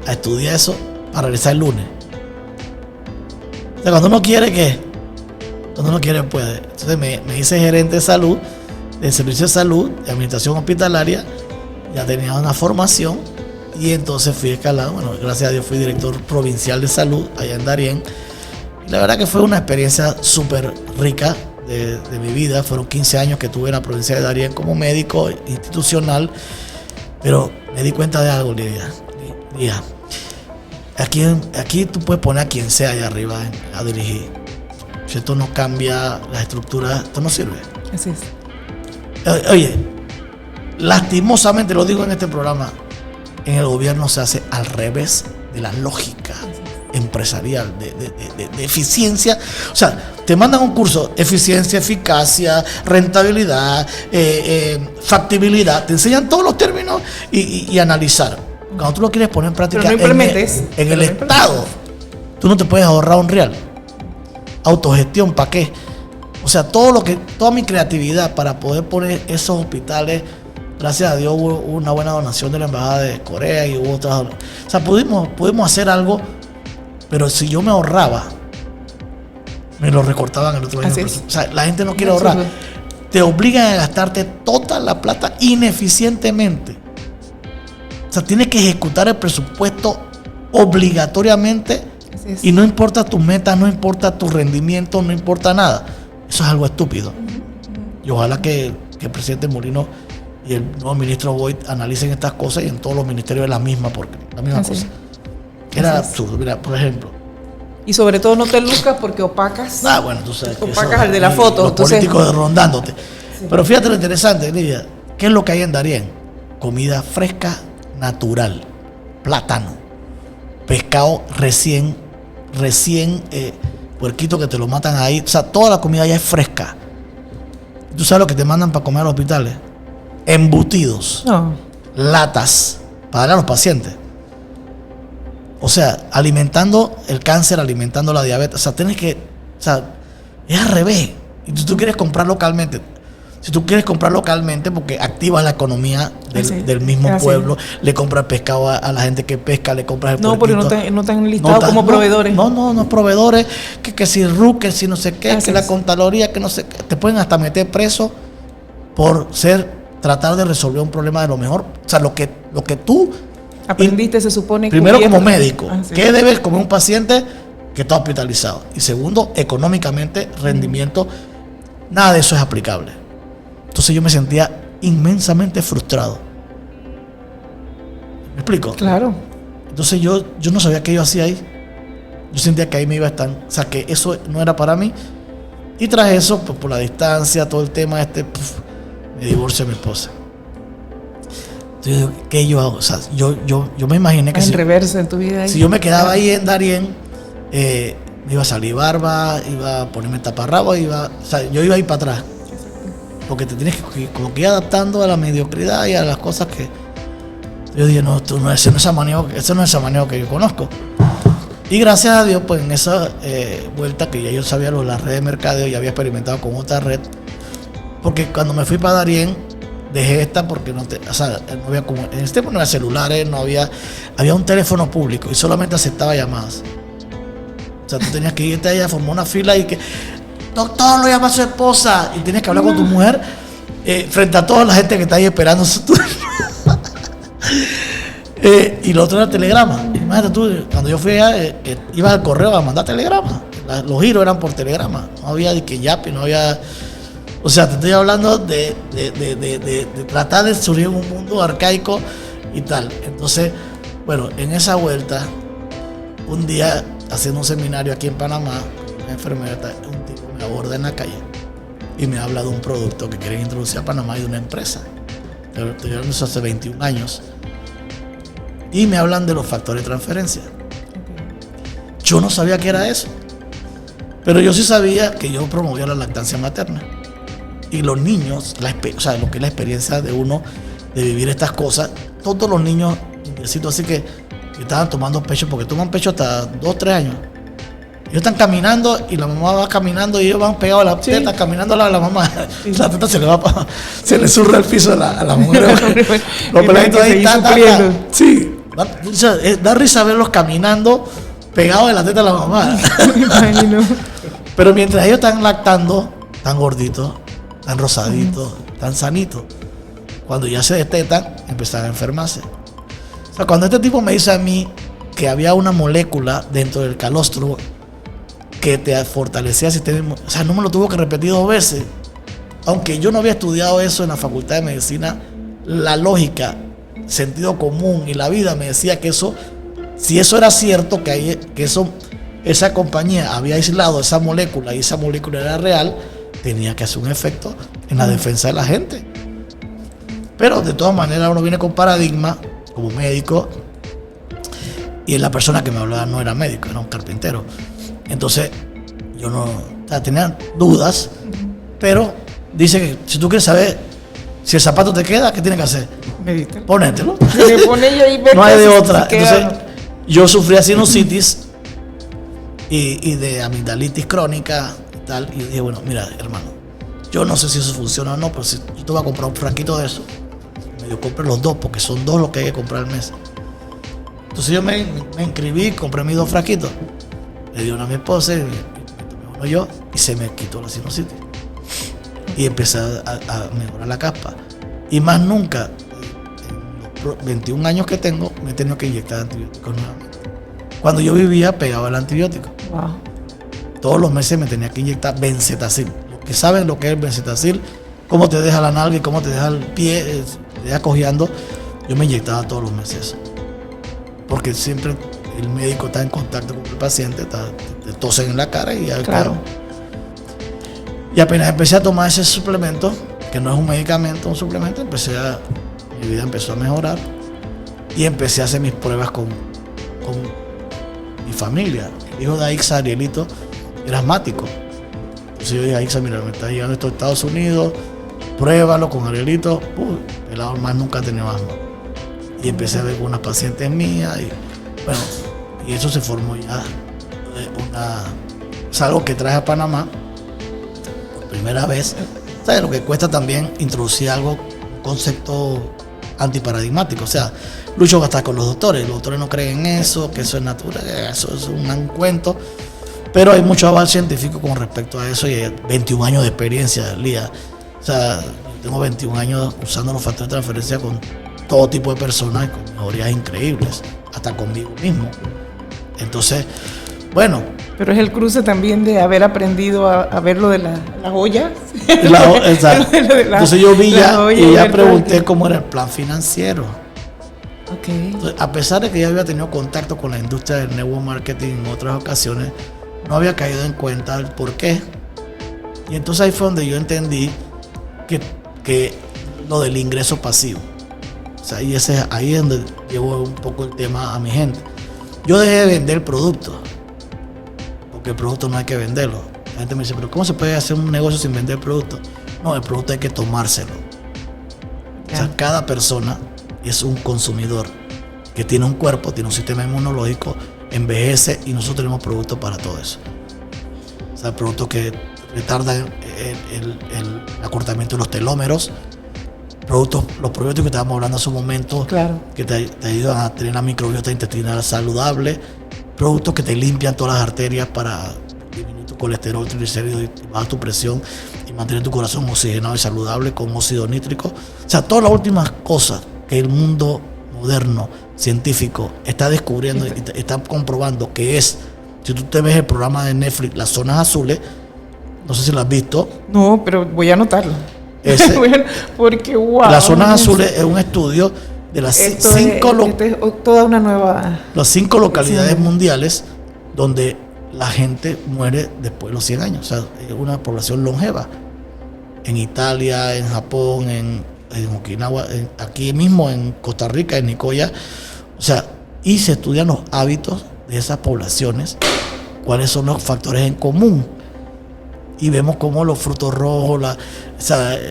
a estudiar eso para regresar el lunes. O sea, cuando uno quiere, cuando uno quiere puede. Entonces me hice gerente de salud, de servicio de salud, de administración hospitalaria. Ya tenía una formación y entonces fui escalado. Bueno, gracias a Dios fui director provincial de salud allá en Darién. Y la verdad que fue una experiencia súper rica de mi vida. Fueron 15 años que tuve en la provincia de Darién como médico institucional. Pero me di cuenta de algo, Lidia. Aquí tú puedes poner a quien sea allá arriba a dirigir. Si esto no cambia las estructuras, esto no sirve. Así es. Oye, lastimosamente lo digo en este programa, en el gobierno se hace al revés de la lógica empresarial, de eficiencia. O sea, te mandan un curso, eficiencia, eficacia, rentabilidad, factibilidad, te enseñan todos los términos y analizar. Cuando tú lo quieres poner en práctica en el Estado, tú no te puedes ahorrar un real. Autogestión, ¿para qué? O sea, toda mi creatividad para poder poner esos hospitales, gracias a Dios hubo una buena donación de la Embajada de Corea y hubo otras. O sea, pudimos hacer algo, pero si yo me ahorraba, me lo recortaban el otro año. O sea, la gente no quiere ahorrar. Te obligan a gastarte toda la plata ineficientemente O sea, tienes que ejecutar el presupuesto obligatoriamente y no importa tus metas, no importa tu rendimiento, no importa nada. Eso es algo estúpido. Y ojalá que el presidente Molino y el nuevo ministro Boyd analicen estas cosas y en todos los ministerios es la misma cosa. Era absurdo. Mira, por ejemplo. Y sobre todo no te luzcas porque opacas. Bueno, tú sabes. Opacas al de la foto. Los Entonces, políticos rondándote. Sí. Pero fíjate lo interesante, Lidia. ¿Qué es lo que hay en Darién? Comida fresca, natural. Plátano. Pescado recién, puerquito que te lo matan ahí. O sea, toda la comida allá es fresca. ¿Tú sabes lo que te mandan para comer a los hospitales? Embutidos. No. Latas. Para darle a los pacientes. O sea, alimentando el cáncer, alimentando la diabetes. O sea, tienes que... O sea, es al revés. Y tú quieres comprar localmente. Si tú quieres comprar localmente, porque activas la economía del mismo pueblo, le compras pescado a la gente que pesca, le compras el porque no están listados como proveedores. No, proveedores, que si RUC, que si no sé qué, que la Contraloría, que no sé qué. Te pueden hasta meter preso por tratar de resolver un problema de lo mejor. O sea, lo que tú aprendiste, se supone. Primero, como médico, ¿qué debes comer un paciente que está hospitalizado? Y segundo, económicamente, rendimiento, nada de eso es aplicable. Entonces yo me sentía inmensamente frustrado. ¿Me explico? Claro. Entonces yo no sabía qué yo hacía ahí. Yo sentía que ahí me iba a estar. O sea, que eso no era para mí. Y tras eso, pues por la distancia, todo el tema me divorcio de mi esposa. Entonces yo digo, ¿qué yo hago? O sea, yo me imaginé que en reversa en tu vida. Si yo me quedaba ahí en Darién, me iba a salir barba, iba a ponerme taparrabo, o sea, yo iba a ir para atrás. Porque te tienes que como que ir adaptando a la mediocridad y a las cosas que... Yo dije, no, ese no es el Samaniego que yo conozco. Y gracias a Dios, pues en esa vuelta que ya yo sabía las redes de mercadeo y había experimentado con otra red. Porque cuando me fui para Darién, dejé esta porque no había como... En este tiempo no había celulares, había un teléfono público y solamente aceptaba llamadas. O sea, tú tenías que irte allá, formar una fila y que... Doctor, lo llama a su esposa. Y tienes que hablar con tu mujer frente a toda la gente que está ahí esperando su turno. Y lo otro era telegrama. Imagínate tú, cuando yo fui allá, iba al correo a mandar telegrama. Los giros eran por telegrama. No había de que Yapi, no había... O sea, te estoy hablando de tratar de surgir en un mundo arcaico y tal. Entonces, bueno, en esa vuelta, un día haciendo un seminario aquí en Panamá, una enfermera, un tipo me aborda en la calle y me habla de un producto que quieren introducir a Panamá y de una empresa. Estoy hablando de eso hace 21 años. Y me hablan de los factores de transferencia. Yo no sabía qué era eso. Pero yo sí sabía que yo promovía la lactancia materna. Y los niños, o sea, lo que es la experiencia de uno de vivir estas cosas, todos los niños, necesito así que estaban tomando pecho, porque toman pecho hasta 2, 3 años. Ellos están caminando y la mamá va caminando y ellos van pegados a la teta, caminando a la mamá. Sí. La teta se le surra el piso a la mujer. Los peladitos ahí están. Sí. Da risa verlos caminando pegados en la teta a la mamá. Pero mientras ellos están lactando, están gorditos, están rosaditos, están sanitos. Cuando ya se destetan, empiezan a enfermarse. O sea, cuando este tipo me dice a mí que había una molécula dentro del calostro que te fortalecía el sistema, o sea, no me lo tuvo que repetir 2 veces. Aunque yo no había estudiado eso en la Facultad de Medicina, la lógica, sentido común y la vida me decía que eso, si eso era cierto, que esa compañía había aislado esa molécula y esa molécula era real, tenía que hacer un efecto en la defensa de la gente. Pero de todas maneras uno viene con paradigma como médico y la persona que me hablaba no era médico, era un carpintero. Entonces yo no, o sea, tenía dudas, pero dice que si tú quieres saber si el zapato te queda, ¿qué tienes que hacer? Medítalo. Ponértelo. No hay de otra. Entonces yo sufría sinusitis y de amigdalitis crónica y tal, y dije, bueno, mira, hermano, yo no sé si eso funciona o no, pero si yo te voy a comprar un frasquito de eso, yo compré los 2 porque son 2 los que hay que comprar al mes. Entonces yo me inscribí, compré mis 2 frasquitos, le di uno a mi esposa y me tomé uno yo y se me quitó la sinusitis y empecé a mejorar la caspa. Y más nunca, en los 21 años que tengo, me he tenido que inyectar antibióticos nuevamente. Cuando yo vivía pegado al antibiótico. Wow. Todos los meses me tenía que inyectar Benzetacil. Los que saben lo que es el Benzetacil, cómo te deja la nalga y cómo te deja el pie, te deja cojeando, yo me inyectaba todos los meses eso. Porque siempre el médico está en contacto con el paciente, te tosen en la cara y ya. Claro. Y apenas empecé a tomar ese suplemento, que no es un medicamento, un suplemento, mi vida empezó a mejorar y empecé a hacer mis pruebas con mi familia. El hijo de Aixa, Arielito, era asmático. Entonces yo dije, Aixa, mira, me está llegando esto a Estados Unidos, pruébalo con Arielito. El lado más nunca ha tenido asma. Y empecé a ver con unas pacientes mías y bueno, y eso se formó ya es algo que traje a Panamá por primera vez. ¿Sabes lo que cuesta también introducir algo, un concepto antiparadigmático? O sea, lucho hasta con los doctores no creen en eso, que eso es natural, eso es un cuento. Pero hay mucho avance científico con respecto a eso y hay 21 años de experiencia, Lía. O sea, tengo 21 años usando los factores de transferencia con todo tipo de personas y con mejorías increíbles, hasta conmigo mismo. Entonces, bueno. Pero es el cruce también de haber aprendido a ver lo de las ollas. Exacto. Entonces yo vi y ya pregunté cómo era el plan financiero. Okay. Entonces, a pesar de que ya había tenido contacto con la industria del network marketing en otras ocasiones, no había caído en cuenta el por qué. Y entonces ahí fue donde yo entendí que lo del ingreso pasivo. O sea, y ahí es donde llevo un poco el tema a mi gente. Yo dejé de vender productos, porque el producto no hay que venderlo. La gente me dice, pero ¿cómo se puede hacer un negocio sin vender producto? No, el producto hay que tomárselo. O sea, cada persona es un consumidor que tiene un cuerpo, tiene un sistema inmunológico, envejece y nosotros tenemos productos para todo eso. O sea, productos que retardan el acortamiento de los telómeros, los probióticos que estábamos hablando hace un momento, claro, que te ayudan a tener una microbiota intestinal saludable, productos que te limpian todas las arterias para disminuir tu colesterol, triglicéridos y bajar tu presión y mantener tu corazón oxigenado y saludable con óxido nítrico. O sea, todas las últimas cosas que el mundo moderno, científico, está descubriendo y está comprobando que es, si tú te ves el programa de Netflix, Las Zonas Azules, no sé si lo has visto. No, pero voy a anotarlo. Porque wow. Las Zonas Azules es un estudio de las toda una nueva. Las 5 localidades mundiales donde la gente muere después de los 100 años. O sea, es una población longeva. En Italia, en Japón, en Okinawa, aquí mismo en Costa Rica, en Nicoya. O sea, y se estudian los hábitos de esas poblaciones, cuáles son los factores en común. Y vemos cómo los frutos rojos,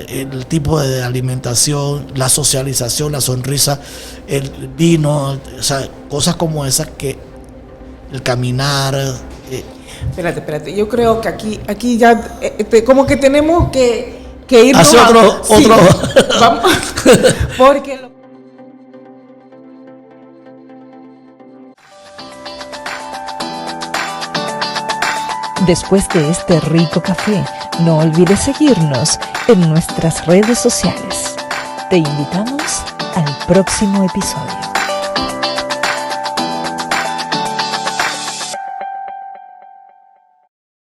el tipo de alimentación, la socialización, la sonrisa, el vino, o sea, cosas como esas, que el caminar. Espérate, yo creo que aquí ya como que tenemos que ir hace otro. Sí, vamos, porque Después de este rico café, no olvides seguirnos en nuestras redes sociales. Te invitamos al próximo episodio.